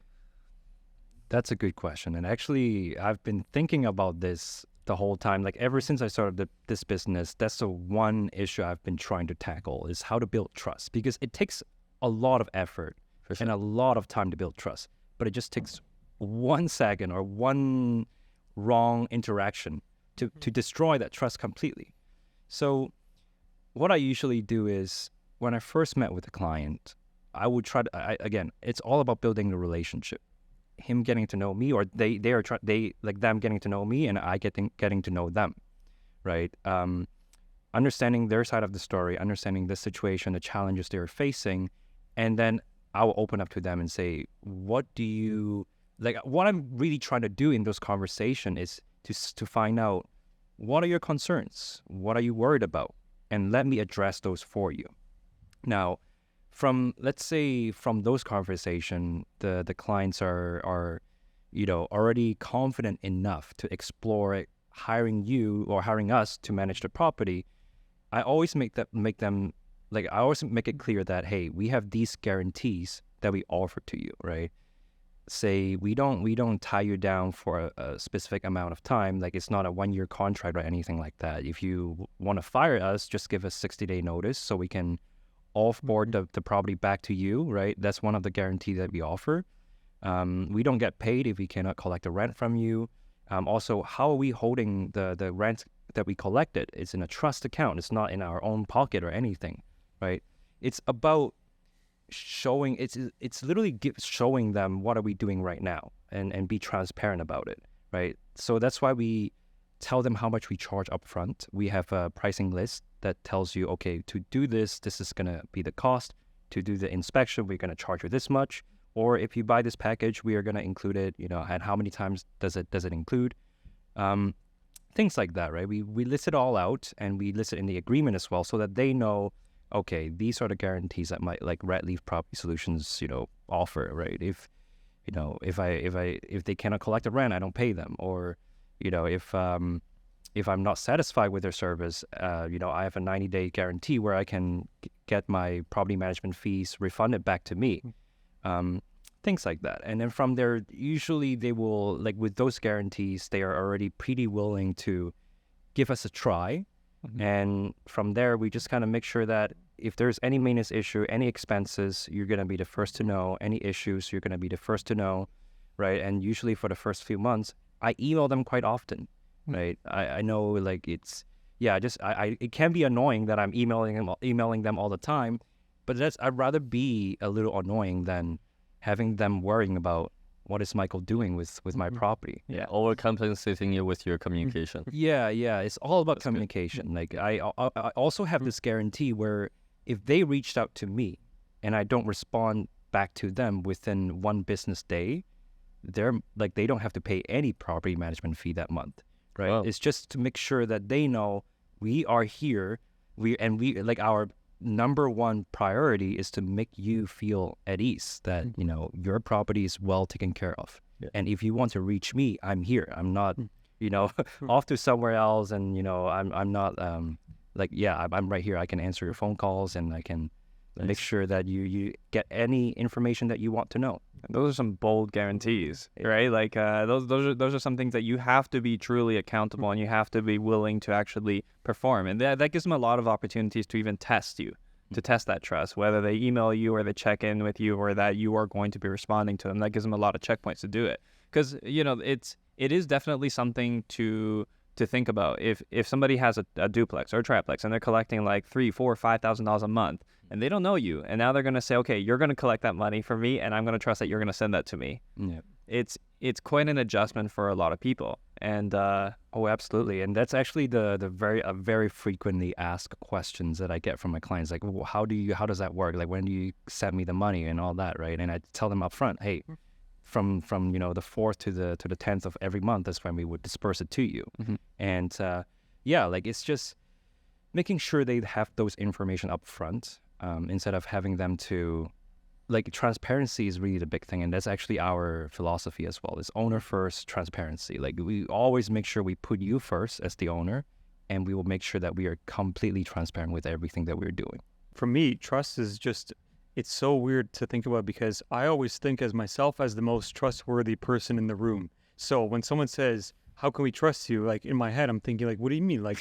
That's a good question. And actually, I've been thinking about this the whole time. Like ever since I started this business, that's the one issue I've been trying to tackle, is how to build trust. Because it takes a lot of effort and a lot of time to build trust. But it just takes 1 second or one wrong interaction to destroy that trust completely. So what I usually do is, when I first met with a client, I would try to, again, it's all about building the relationship. him getting to know me, or they like them getting to know me, and I getting to know them, right? Understanding their side of the story, understanding the situation, the challenges they're facing, and then I will open up to them and say, what do you like? What I'm really trying to do in those conversations is to find out, what are your concerns? What are you worried about? And let me address those for you. Now, let's say from those conversations, the clients are already confident enough to explore hiring you or hiring us to manage the property. I always make them like, I always make it clear that, hey, we have these guarantees that we offer to you, right? Say we don't tie you down for a specific amount of time. Like, it's not a 1-year contract or anything like that. If you want to fire us, just give us 60-day notice so we can offboard the property back to you, right? That's one of the guarantees that we offer. We don't get paid if we cannot collect the rent from you. Also, how are we holding the rent that we collected? It's in a trust account. It's not in our own pocket or anything, right? It's about showing, it's literally showing them what are we doing right now, and be transparent about it, right? So that's why we tell them how much we charge upfront. We have a pricing list that tells you, okay, to do this is going to be the cost. To do the inspection, we're going to charge you this much. Or if you buy this package, we are going to include it, and how many times does it include? Things like that, right? We list it all out, and we list it in the agreement as well, so that they know, okay, these are the guarantees that like RedLeaf Property Solutions, offer, right? If they cannot collect the rent, I don't pay them. Or, if I'm not satisfied with their service, I have a 90-day guarantee where I can get my property management fees refunded back to me. Things like that. And then from there, usually they will, like, with those guarantees, they are already pretty willing to give us a try. And from there, we just kind of make sure that if there's any maintenance issue, any expenses, you're going to be the first to know. Any issues, you're going to be the first to know, right? And usually for the first few months, I email them quite often, right? I know, like, it can be annoying that I'm emailing them all the time, but I'd rather be a little annoying than having them worrying about, what is Michael doing with my property? Yeah, overcompensating you with your communication. Yeah, it's all about That's communication. Like, I also have this guarantee where if they reached out to me and I don't respond back to them within 1 business day, they don't have to pay any property management fee that month, right? Wow. It's just to make sure that they know we are here. We like, our number one priority is to make you feel at ease that your property is well taken care of. Yeah. And if you want to reach me, I'm here. I'm not off to somewhere else, and I'm not I'm right here. I can answer your phone calls, and I can make sure that you get any information that you want to know. Those are some bold guarantees, right? Like, those are some things that you have to be truly accountable, and you have to be willing to actually perform. And that gives them a lot of opportunities to even test you, to test that trust, whether they email you or they check in with you, or that you are going to be responding to them. That gives them a lot of checkpoints to do it. Because, it is definitely something to think about. If somebody has a duplex or a triplex, and they're collecting like $3,000, $4,000, $5,000 a month, and they don't know you, and now they're going to say, okay, you're going to collect that money for me, and I'm going to trust that you're going to send that to me. Yeah. It's quite an adjustment for a lot of people. And oh, absolutely. And that's actually the very frequently asked questions that I get from my clients. Like, well, how does that work? Like, when do you send me the money and all that, right? And I tell them up front, hey, from the 4th to the 10th of every month, that's when we would disperse it to you. And it's just making sure they have those information up front, instead of having them to, like, transparency is really the big thing. And that's actually our philosophy as well. It's owner first, transparency. Like, we always make sure we put you first as the owner, and we will make sure that we are completely transparent with everything that we're doing. For me, trust is just, it's so weird to think about, because I always think as myself as the most trustworthy person in the room. So when someone says, how can we trust you? Like, in my head, I'm thinking, like, what do you mean? Like,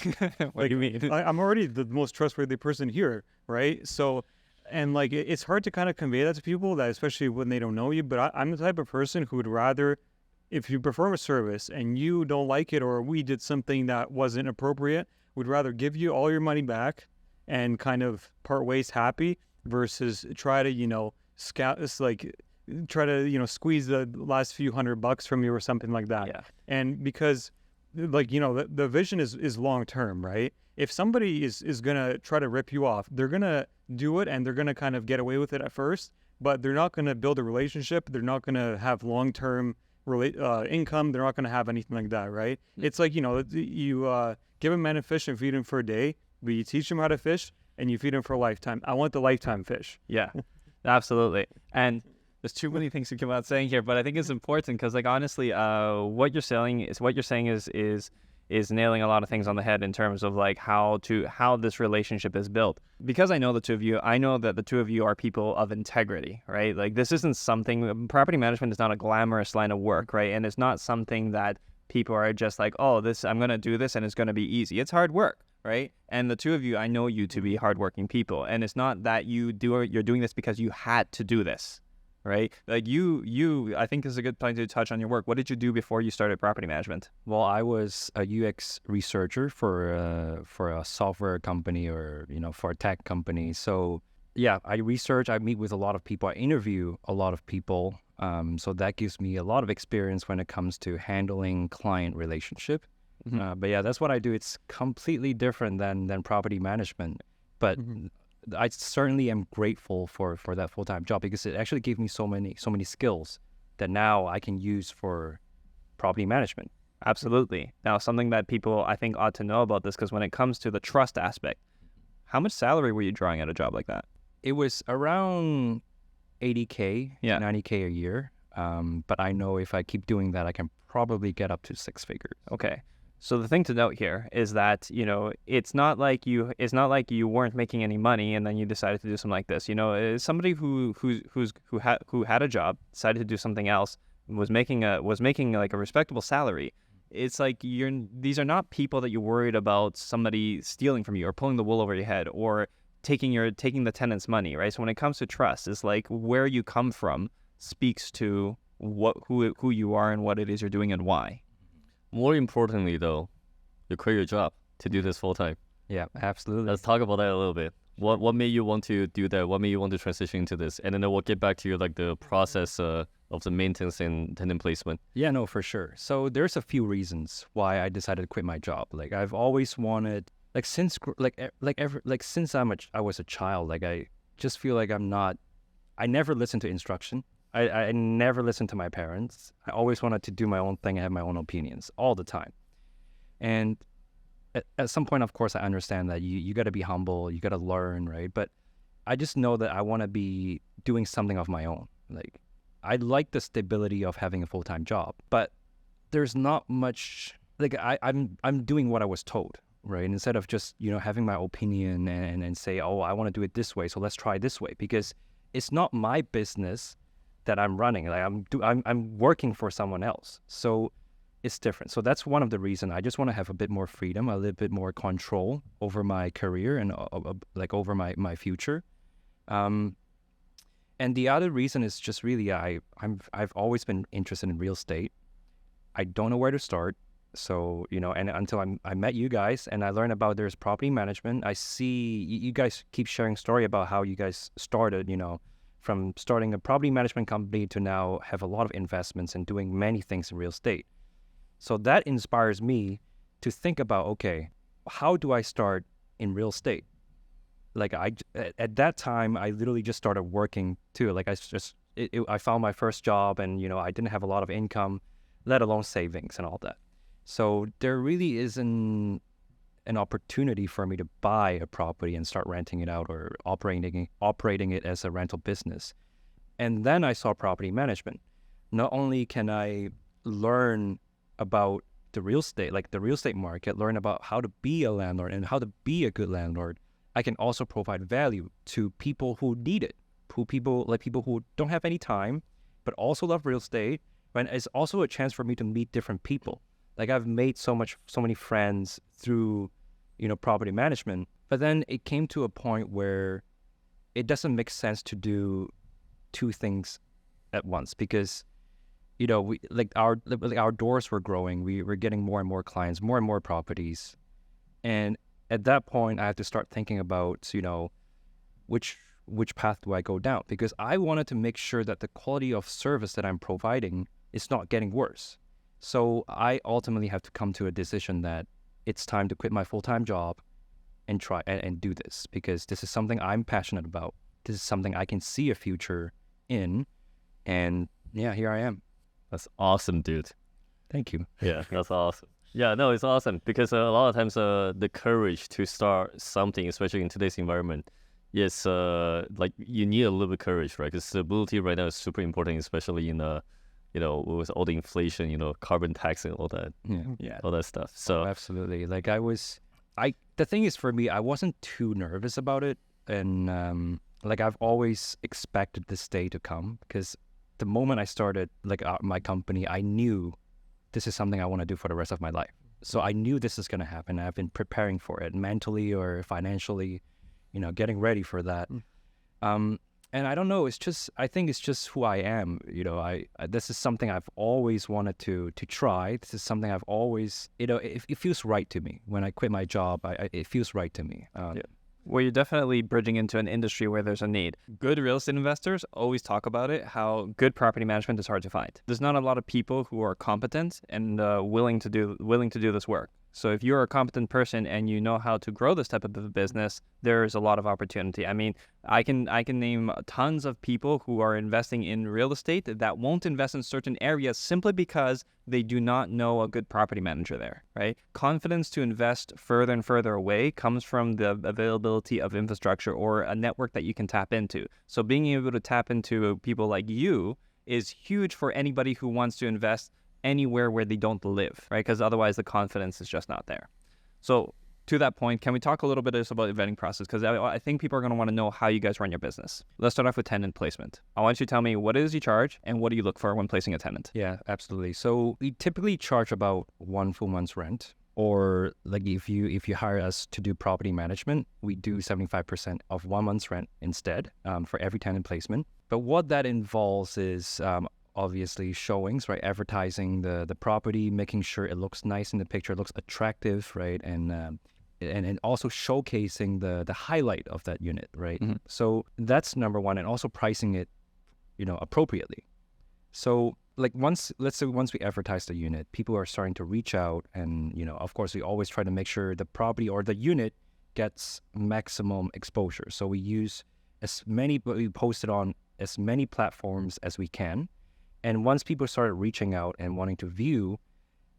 what do you mean? I'm already the most trustworthy person here, right? So, and like, it's hard to kind of convey that to people, that especially when they don't know you. But I'm the type of person who would rather, if you perform a service and you don't like it, or we did something that wasn't appropriate, would rather give you all your money back and kind of part ways happy, versus try to, try to, squeeze the last few $100 from you or something like that. Yeah. And because like, the vision is long term, right? If somebody is going to try to rip you off, they're going to do it and they're going to kind of get away with it at first, but they're not going to build a relationship. They're not going to have long term income. They're not going to have anything like that, right? It's like, you give a man a fish and feed him for a day, but you teach him how to fish and you feed him for a lifetime. I want the lifetime fish. Yeah, absolutely. And there's too many things to come out saying here, but I think it's important because, like, honestly, what you're saying is nailing a lot of things on the head in terms of like how this relationship is built. Because I know the two of you, I know that the two of you are people of integrity, right? Like, this isn't something, property management is not a glamorous line of work, right? And it's not something that people are just like, oh, I'm going to do this and it's going to be easy. It's hard work, right? And the two of you, I know you to be hardworking people. And it's not that you're doing this because you had to do this, right? Like you, I think is a good point to touch on your work. What did you do before you started property management? Well, I was a UX researcher for a software company or, for a tech company. So yeah, I research, I meet with a lot of people, I interview a lot of people. So that gives me a lot of experience when it comes to handling client relationship. But yeah, that's what I do. It's completely different than property management. But I certainly am grateful for that full-time job because it actually gave me so many skills that now I can use for property management. Absolutely. Now, something that people I think ought to know about this, because when it comes to the trust aspect, how much salary were you drawing at a job like that? It was around 80K, 90K a year. But I know if I keep doing that, I can probably get up to 6 figures. Okay. So the thing to note here is that, it's not like you weren't making any money and then you decided to do something like this. Somebody who had a job, decided to do something else, was making like a respectable salary. It's like these are not people that you're worried about somebody stealing from you or pulling the wool over your head or taking the tenant's money, right? So when it comes to trust, it's like where you come from speaks to who you are and what it is you're doing and why. More importantly, though, you quit your job to do this full time. Yeah, absolutely. Let's talk about that a little bit. What made you want to do that? What made you want to transition into this? And then we'll get back to the process of the maintenance and tenant placement. Yeah, no, for sure. So there's a few reasons why I decided to quit my job. Like I've always wanted, since I was a child, like I just feel like I never listened to instruction. I never listened to my parents. I always wanted to do my own thing and have my own opinions all the time. And at some point, of course, I understand that you got to be humble, you got to learn, right? But I just know that I want to be doing something of my own. Like I like the stability of having a full-time job, but there's not much, like I'm doing what I was told, right? And instead of just, having my opinion and say, oh, I want to do it this way, so let's try this way, because it's not my business that I'm running. Like I'm working for someone else. So it's different. So that's one of the reasons. I just want to have a bit more freedom, a little bit more control over my career and over my future. And the other reason is just really I've always been interested in real estate. I don't know where to start. So, and until I met you guys and I learned about there's property management, I see you guys keep sharing story about how you guys started, from starting a property management company to now have a lot of investments and doing many things in real estate. So that inspires me to think about, okay, how do I start in real estate? Like at that time, I literally just started working too. Like I found my first job and, I didn't have a lot of income, let alone savings and all that. So there really isn't an opportunity for me to buy a property and start renting it out or operating it as a rental business. And then I saw property management. Not only can I learn about the real estate market, learn about how to be a landlord and how to be a good landlord, I can also provide value to people who need it, people who don't have any time, but also love real estate. And it's also a chance for me to meet different people. Like I've made so many friends through, property management, but then it came to a point where it doesn't make sense to do two things at once because, our doors were growing. We were getting more and more clients, more and more properties. And at that point, I had to start thinking about, which which path do I go down? Because I wanted to make sure that the quality of service that I'm providing is not getting worse. So I ultimately have to come to a decision that it's time to quit my full-time job and try and do this, because this is something I'm passionate about. This is something I can see a future in. And yeah, here I am. That's awesome, dude. Thank you. Yeah, that's awesome. Yeah, no, it's awesome because a lot of times the courage to start something, especially in today's environment, is like you need a little bit of courage, right? Because stability right now is super important, especially in with all the inflation, carbon tax and all that, Yeah. all that stuff. So Absolutely. Like the thing is for me, I wasn't too nervous about it. And like I've always expected this day to come, because the moment I started my company, I knew this is something I want to do for the rest of my life. So I knew this is going to happen. I've been preparing for it mentally or financially, getting ready for that. And I don't know, I think it's just who I am. This is something I've always wanted to try. This is something I've always, it feels right to me. When I quit my job, it feels right to me. Well, you're definitely bridging into an industry where there's a need. Good real estate investors always talk about it, how good property management is hard to find. There's not a lot of people who are competent and willing to do this work. So if you're a competent person and you know how to grow this type of business, there's a lot of opportunity. I mean, I can name tons of people who are investing in real estate that won't invest in certain areas simply because they do not know a good property manager there, right? Confidence to invest further and further away comes from the availability of infrastructure or a network that you can tap into. So being able to tap into people like you is huge for anybody who wants to invest anywhere where they don't live, right? Because otherwise the confidence is just not there. So to that point, can we talk a little bit just about the vetting process? Because I think people are going to want to know how you guys run your business. Let's start off with tenant placement. I want you to tell me what it is you charge and what do you look for when placing a tenant? Yeah, absolutely. So we typically charge about 1 full month's rent, or like if you hire us to do property management, we do 75% of 1 month's rent instead for every tenant placement. But what that involves is obviously showings, right? Advertising the property, making sure it looks nice in the picture, it looks attractive, right? And also showcasing the highlight of that unit, right? Mm-hmm. So that's number one, and also pricing it, appropriately. So like once we advertise the unit, people are starting to reach out, and of course we always try to make sure the property or the unit gets maximum exposure. So we post it on as many platforms as we can. And once people started reaching out and wanting to view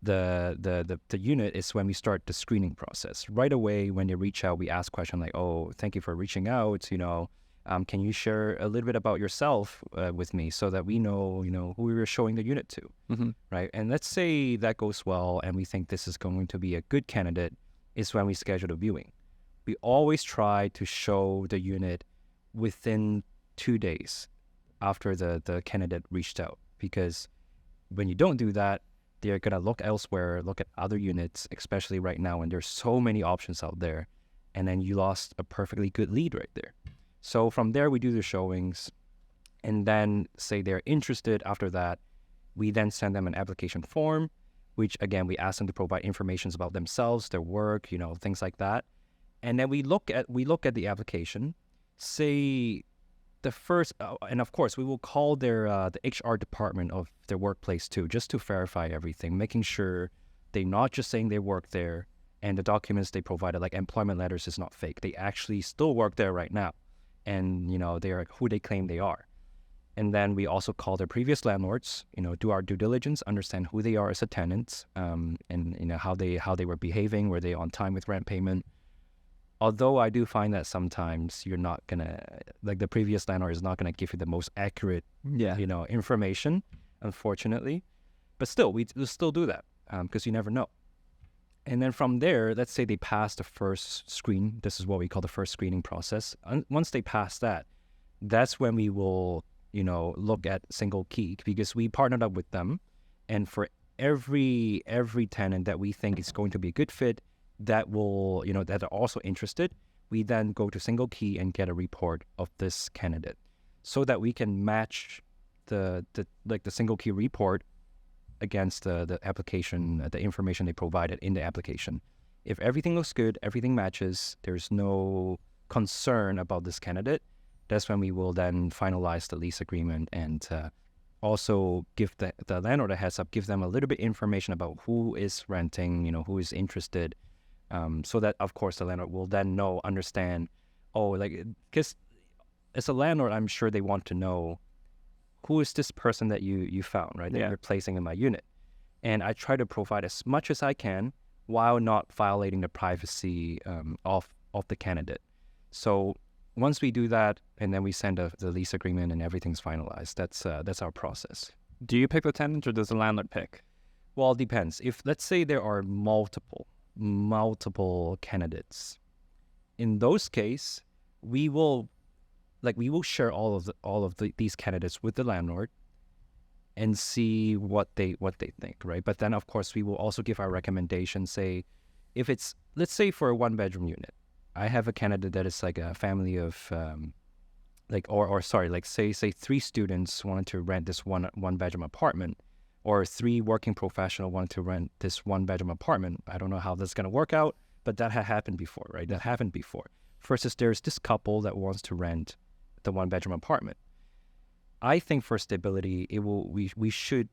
the unit is when we start the screening process. Right away, when they reach out, we ask questions like, "Oh, thank you for reaching out. Can you share a little bit about yourself with me so that we know, who we were showing the unit to, Mm-hmm. right?" And let's say that goes well, and we think this is going to be a good candidate, is when we schedule the viewing. We always try to show the unit within 2 days after the candidate reached out. Because when you don't do that, they're going to look elsewhere, look at other units, especially right now when there's so many options out there. And then you lost a perfectly good lead right there. So from there, we do the showings. And then say they're interested after that, we then send them an application form, which again, we ask them to provide information about themselves, their work, things like that. And then we look at the application, say the first, and of course, we will call the HR department of their workplace too, just to verify everything, making sure they're not just saying they work there and the documents they provided, like employment letters, is not fake. They actually still work there right now, and they are who they claim they are. And then we also call their previous landlords, do our due diligence, understand who they are as a tenant, and how they were behaving, were they on time with rent payment. Although I do find that sometimes you're not gonna, like the previous landlord is not gonna give you the most accurate, information, unfortunately. But still, we'll still do that because you never know. And then from there, let's say they pass the first screen. This is what we call the first screening process. Once they pass that, that's when we will, look at single key, because we partnered up with them, and for every tenant that we think is going to be a good fit, that will, that are also interested, we then go to single key and get a report of this candidate, so that we can match the single key report against the application, the information they provided in the application. If everything looks good, everything matches, there's no concern about this candidate, That's when we will then finalize the lease agreement and also give the landlord a heads up, give them a little bit information about who is renting, who is interested, so that, of course, the landlord will then understand, because as a landlord, I'm sure they want to know who is this person that you found, right, that you're placing in my unit. And I try to provide as much as I can while not violating the privacy of the candidate. So once we do that, and then we send the lease agreement and everything's finalized, that's our process. Do you pick the tenant or does the landlord pick? Well, it depends. If, let's say, there are multiple candidates, in those cases, we will share all of these candidates with the landlord and see what they think, right? But then, of course, we will also give our recommendations. Say, if it's, let's say, for a 1-bedroom unit, I have a candidate that is like a family of, say 3 students wanted to rent this one-bedroom apartment, or 3 working professionals wanted to rent this 1-bedroom apartment. I don't know how that's going to work out, but that had happened before, right? That happened before. Versus there's this couple that wants to rent the 1-bedroom apartment. I think for stability, we should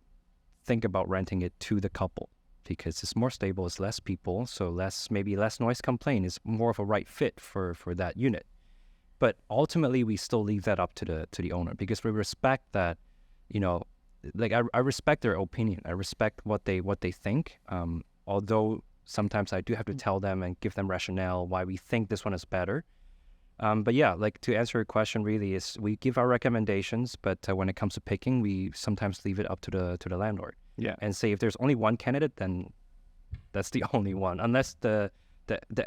think about renting it to the couple, because it's more stable, it's less people, so maybe less noise complaint, is more of a right fit for that unit. But ultimately, we still leave that up to the owner, because we respect that, I respect their opinion. I respect what they think. Although sometimes I do have to tell them and give them rationale why we think this one is better. But yeah, to answer your question, really is we give our recommendations, but when it comes to picking, we sometimes leave it up to the landlord. Yeah. And say if there's only one candidate, then that's the only one. Unless the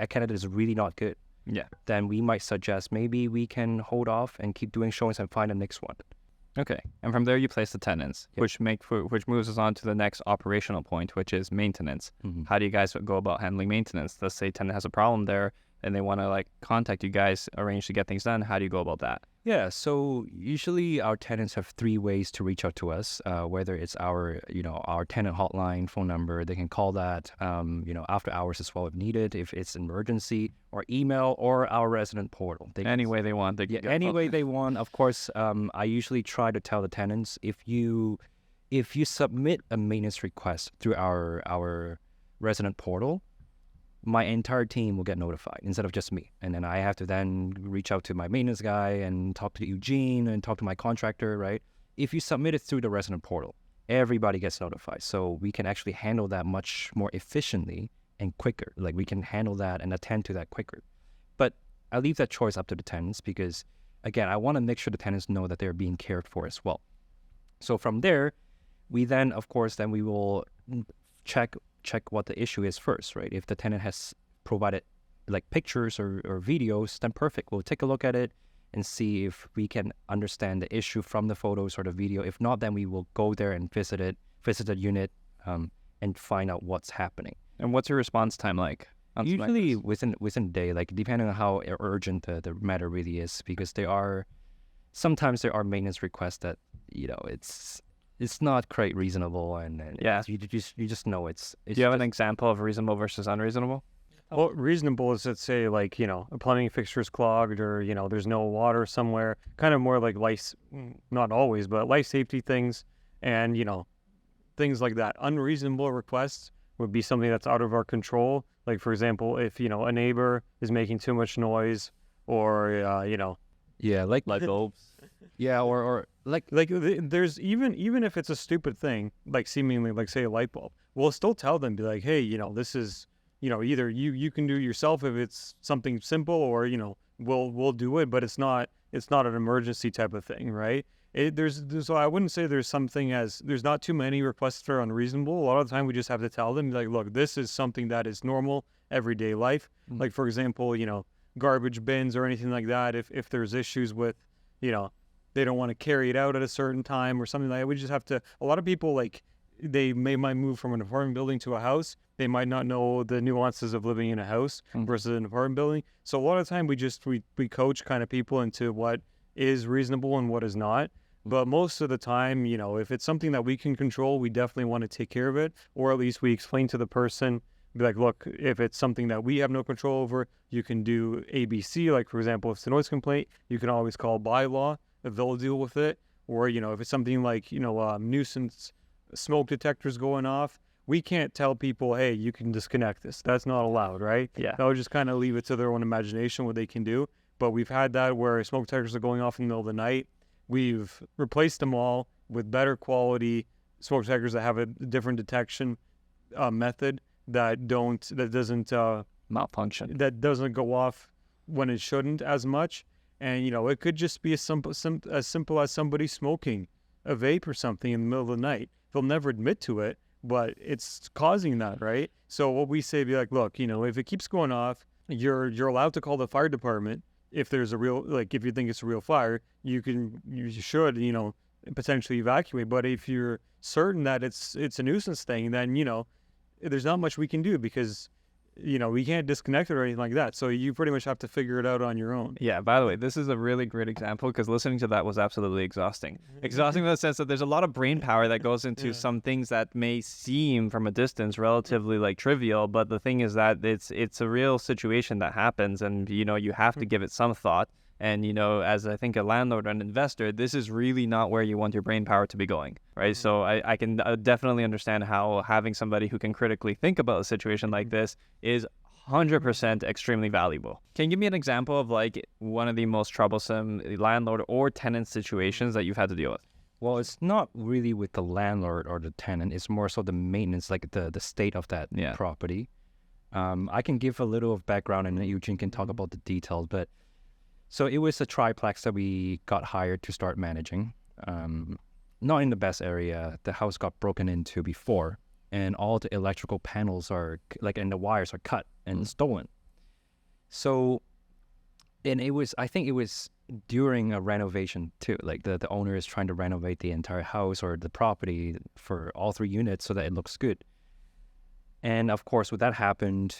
candidate is really not good. Yeah. Then we might suggest maybe we can hold off and keep doing showings and find the next one. Okay. And from there you place the tenants, Yep. which moves us on to the next operational point, which is maintenance. Mm-hmm. How do you guys go about handling maintenance? Let's say tenant has a problem there and they want to contact you guys, arrange to get things done. How do you go about that? Yeah, so usually our tenants have 3 ways to reach out to us, whether it's our tenant hotline phone number, they can call that, after hours as well if needed, if it's an emergency, or email, or our resident portal. Any way they want. They can go. Any way they want. Of course, I usually try to tell the tenants, if you submit a maintenance request through our resident portal, my entire team will get notified instead of just me. And then I have to then reach out to my maintenance guy and talk to Eugene and talk to my contractor, right? If you submit it through the resident portal, everybody gets notified. So we can actually handle that much more efficiently and quicker. We can handle that and attend to that quicker. But I leave that choice up to the tenants because, again, I want to make sure the tenants know that they're being cared for as well. So from there, we then, of course, we will check what the issue is first, right? If the tenant has provided pictures or videos, then perfect. We'll take a look at it and see if we can understand the issue from the photos or the video. If not, then we will go there and visit the unit, and find out what's happening. And what's your response time like? Usually within a day, depending on how urgent the matter really is, because sometimes there are maintenance requests that, it's not quite reasonable, and yeah, you just know it's. Do you have an example of reasonable versus unreasonable? Well, reasonable is, let's say, a plumbing fixture's clogged, or there's no water somewhere. Kind of more like life, not always, but life safety things, and things like that. Unreasonable requests would be something that's out of our control. Like, for example, if a neighbor is making too much noise, or yeah, Light bulbs. yeah, or there's even if it's a stupid thing, seemingly say a light bulb, we'll still tell them, be like, hey, this is, either you can do yourself if it's something simple, or we'll do it, but it's not an emergency type of thing, right? So I wouldn't say there's not too many requests that are unreasonable. A lot of the time we just have to tell them, look, this is something that is normal everyday life. Mm-hmm. For example, garbage bins or anything like that. If there's issues with, they don't want to carry it out at a certain time or something like that. We just have to, a lot of people, they might move from an apartment building to a house. They might not know the nuances of living in a house versus an apartment building. So a lot of the time we coach kind of people into what is reasonable and what is not. But most of the time, if it's something that we can control, we definitely want to take care of it, or at least we explain to the person be like, look, if it's something that we have no control over, you can do ABC. Like, for example, if it's a noise complaint, you can always call bylaw, they'll deal with it. Or, if it's something like, nuisance smoke detectors going off, we can't tell people, hey, you can disconnect this. That's not allowed, right? Yeah. They'll just kind of leave it to their own imagination what they can do. But we've had that where smoke detectors are going off in the middle of the night. We've replaced them all with better quality smoke detectors that have a different detection method that doesn't Malfunction. that doesn't go off when it shouldn't as much. And it could just be as simple as somebody smoking a vape or something in the middle of the night. They'll never admit to it, but it's causing that, right? So what we say, be like, look, if it keeps going off, you're allowed to call the fire department if there's a real, like, if you think it's a real fire. You should potentially evacuate. But if you're certain that it's a nuisance thing, then there's not much we can do, because we can't disconnect it or anything like that. So you pretty much have to figure it out on your own. Yeah, by the way, this is a really great example, because listening to that was absolutely exhausting. Exhausting in the sense that there's a lot of brain power that goes into some things that may seem from a distance relatively like trivial, but the thing is that it's a real situation that happens, and you have to give it some thought. And, as I think a landlord or an investor, this is really not where you want your brain power to be going, right? So I can definitely understand how having somebody who can critically think about a situation like this is 100% extremely valuable. Can you give me an example of like one of the most troublesome landlord or tenant situations that you've had to deal with? Well, it's not really with the landlord or the tenant. It's more so the maintenance, like the state of that property. I can give a little of background, and then Eugene can talk about the details, but so it was a triplex that we got hired to start managing. Not in the best area. The house got broken into before, and all the electrical panels and the wires are cut and stolen. So, and I think it was during a renovation too. Like the owner is trying to renovate the entire house or the property for all 3 units so that it looks good. And of course, when that happened,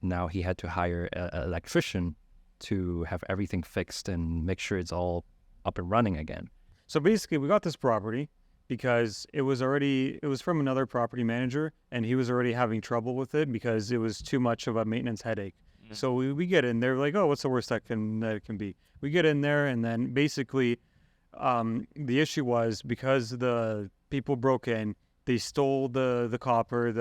now he had to hire an electrician to have everything fixed and make sure it's all up and running again. So basically, we got this property because it was from another property manager, and he was already having trouble with it because it was too much of a maintenance headache. Mm-hmm. So we get in there, like, oh, what's the worst that it can be? We get in there, and then basically, the issue was because the people broke in, they stole the copper,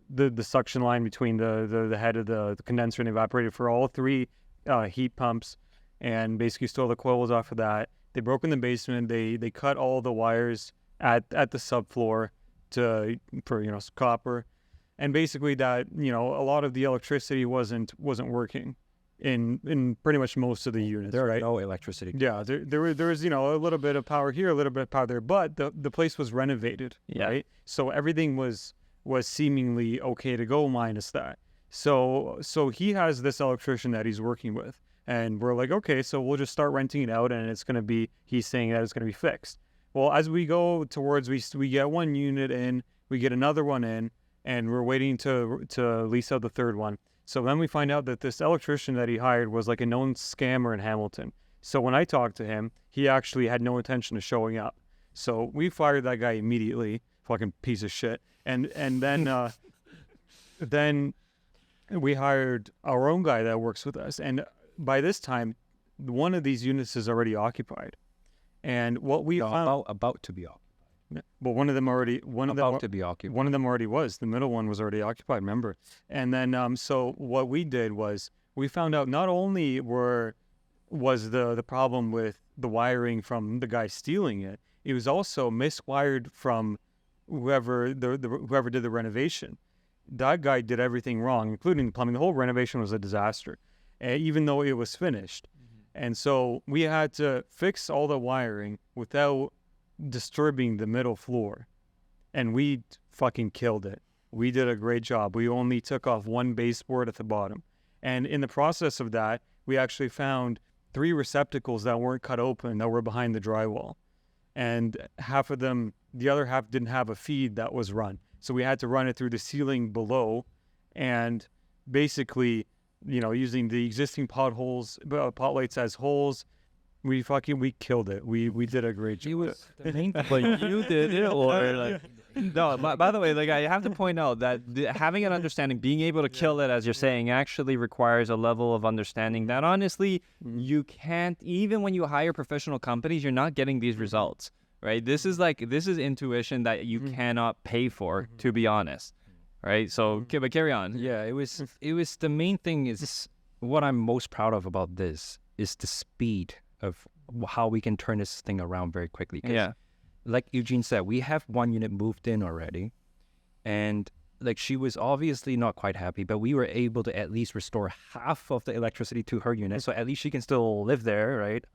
the suction line between the head of the condenser and evaporator for all 3 heat pumps, and basically stole the coils off of that. They broke in the basement. They cut all the wires at the subfloor for copper, and basically that a lot of the electricity wasn't working in pretty much most of the units. There right? No electricity. Yeah, there was a little bit of power here, a little bit of power there, but the place was renovated. Yeah. Right, so everything was seemingly okay to go minus that. So he has this electrician that he's working with, and we're like, okay, so we'll just start renting it out, and he's saying that it's going to be fixed. Well, as we go towards, we get 1 unit in, we get another one in, and we're waiting to lease out the 3rd one. So then we find out that this electrician that he hired was like a known scammer in Hamilton. So when I talked to him, he actually had no intention of showing up. So we fired that guy immediately, fucking piece of shit. And then then we hired our own guy that works with us. And by this time, one of these units is already occupied. And what we found about to be occupied. But one of them already to be occupied. One of them already was. The middle one was already occupied, remember? And then so what we did was we found out not only was the problem with the wiring from the guy stealing it, it was also miswired from whoever did the renovation. That guy did everything wrong, including the plumbing. The whole renovation was a disaster, even though it was finished. Mm-hmm. And so we had to fix all the wiring without disturbing the middle floor. And we fucking killed it. We did a great job. We only took off 1 baseboard at the bottom. And in the process of that, we actually found 3 receptacles that weren't cut open that were behind the drywall. And half of them, the other half didn't have a feed that was run. So we had to run it through the ceiling below, and basically, using the existing pot lights as holes, We killed it. We did a great job. The main But you did it, or like no. By the way, like I have to point out that having an understanding, being able to kill it, as you're saying, actually requires a level of understanding that honestly you can't. Even when you hire professional companies, you're not getting these results, right? This is intuition that you cannot pay for, to be honest, right? So, okay, but carry on. Yeah, it was the main thing is what I'm most proud of about this is the speed of how we can turn this thing around very quickly. 'Cause Yeah. like Eugene said, we have one unit moved in already, and like she was obviously not quite happy, but we were able to at least restore half of the electricity to her unit, so at least she can still live there, right?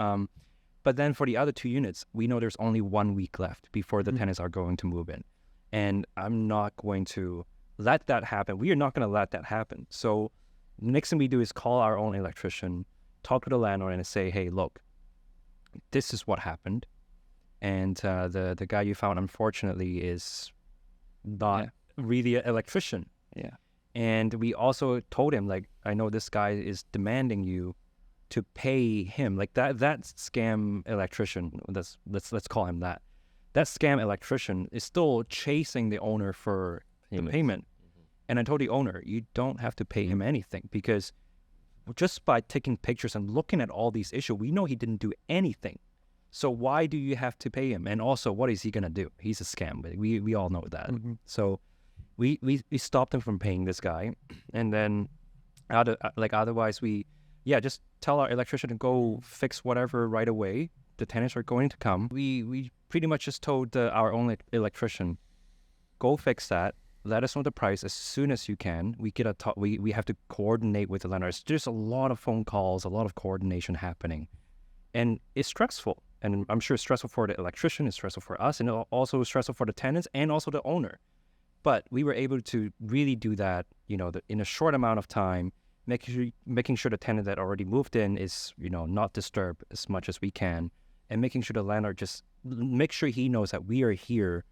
But then for the other 2 units, we know there's only 1 week left before the tenants are going to move in, and I'm not going to let that happen. We are not going to let that happen. So the next thing we do is call our own electrician, talk to the landlord, and say, hey, look, this is what happened. And the guy you found, unfortunately, is not really an electrician. Yeah. And we also told him, like, I know this guy is demanding you to pay him. Like that scam electrician, let's call him that. That scam electrician is still chasing the owner for the payment. And I told the owner, you don't have to pay him anything, because just by taking pictures and looking at all these issues, we know he didn't do anything. So why do you have to pay him? And also, what is he going to do? He's a scam. But we all know that. So we stopped him from paying this guy. And then otherwise just tell our electrician to go fix whatever right away. The tenants are going to come. We pretty much just told our own electrician, go fix that. Let us know the price as soon as you can. We get we have to coordinate with the landlords. There's a lot of phone calls, a lot of coordination happening. And it's stressful. And I'm sure it's stressful for the electrician, it's stressful for us, and also stressful for the tenants and also the owner. But we were able to really do that, in a short amount of time, making sure the tenant that already moved in is, not disturbed as much as we can, and making sure the landlord just make sure he knows that we are here,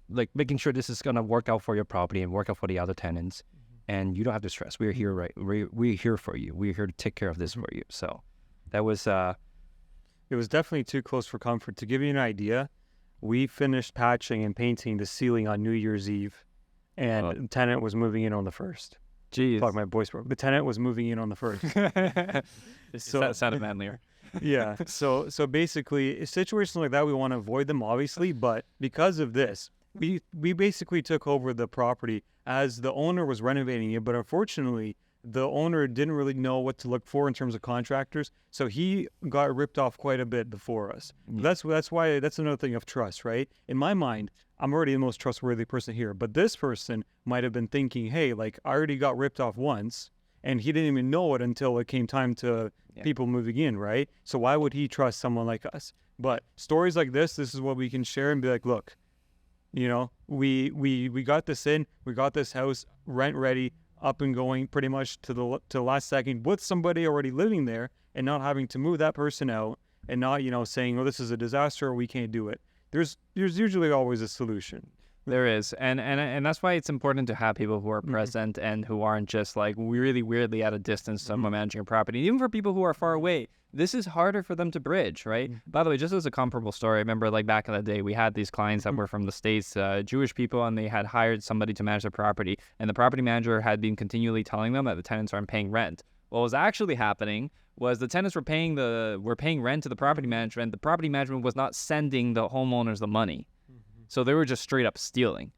like making sure this is going to work out for your property and work out for the other tenants. And you don't have to stress. We're here, right? We're here for you. We're here to take care of this for you. So that was... It was definitely too close for comfort. To give you an idea, we finished patching and painting the ceiling on New Year's Eve, and the tenant was moving in on the 1st. Jeez. Fuck, my voice broke. The tenant was moving in on the 1st. So that sounded manlier. Yeah. So basically, situations like that, we want to avoid them, obviously. But because of this, we basically took over the property as the owner was renovating it. But unfortunately, the owner didn't really know what to look for in terms of contractors, so he got ripped off quite a bit before us. That's why that's another thing of trust, right? In my mind, I'm already the most trustworthy person here, but this person might have been thinking, hey, like I already got ripped off once, and he didn't even know it until it came time to people moving in, right? So why would he trust someone like us? But stories like this is what we can share and be like, look, we got this in, we got this house rent ready, up and going pretty much to the last second with somebody already living there, and not having to move that person out, and not saying, oh, this is a disaster or we can't do it. There's usually always a solution. There is, and that's why it's important to have people who are present and who aren't just like really weirdly at a distance someone managing a property. Even for people who are far away, this is harder for them to bridge, right? By the way, just as a comparable story, I remember like back in the day, we had these clients that were from the States, Jewish people, and they had hired somebody to manage their property, and the property manager had been continually telling them that the tenants aren't paying rent. What was actually happening was the tenants were paying rent to the property management. The property management was not sending the homeowners the money. So they were just straight up stealing,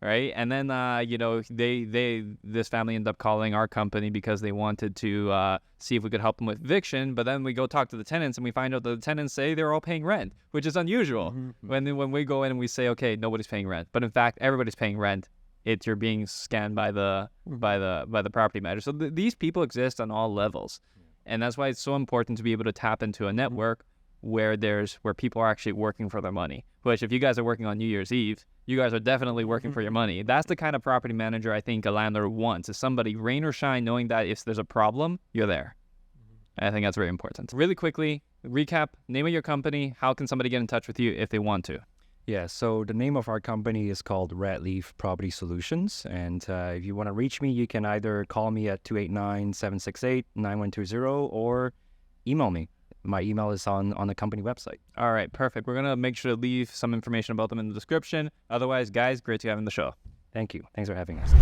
right? And then, this family ended up calling our company because they wanted to see if we could help them with eviction. But then we go talk to the tenants and we find out that the tenants say they're all paying rent, which is unusual. When we go in and we say, okay, nobody's paying rent, but in fact, everybody's paying rent. You're being scanned by the property manager. So these people exist on all levels, and that's why it's so important to be able to tap into a network where people are actually working for their money. Which if you guys are working on New Year's Eve, you guys are definitely working for your money. That's the kind of property manager I think a landlord wants, is somebody rain or shine knowing that if there's a problem, you're there. I think that's very important. Really quickly, recap, name of your company, how can somebody get in touch with you if they want to? Yeah, so the name of our company is called RedLeaf Property Solutions. And if you want to reach me, you can either call me at 289-768-9120 or email me. my email is on the company website. All right, perfect. We're gonna make sure to leave some information about them in the description. Otherwise, guys, great to have you on the show. Thank you. Thanks for having us.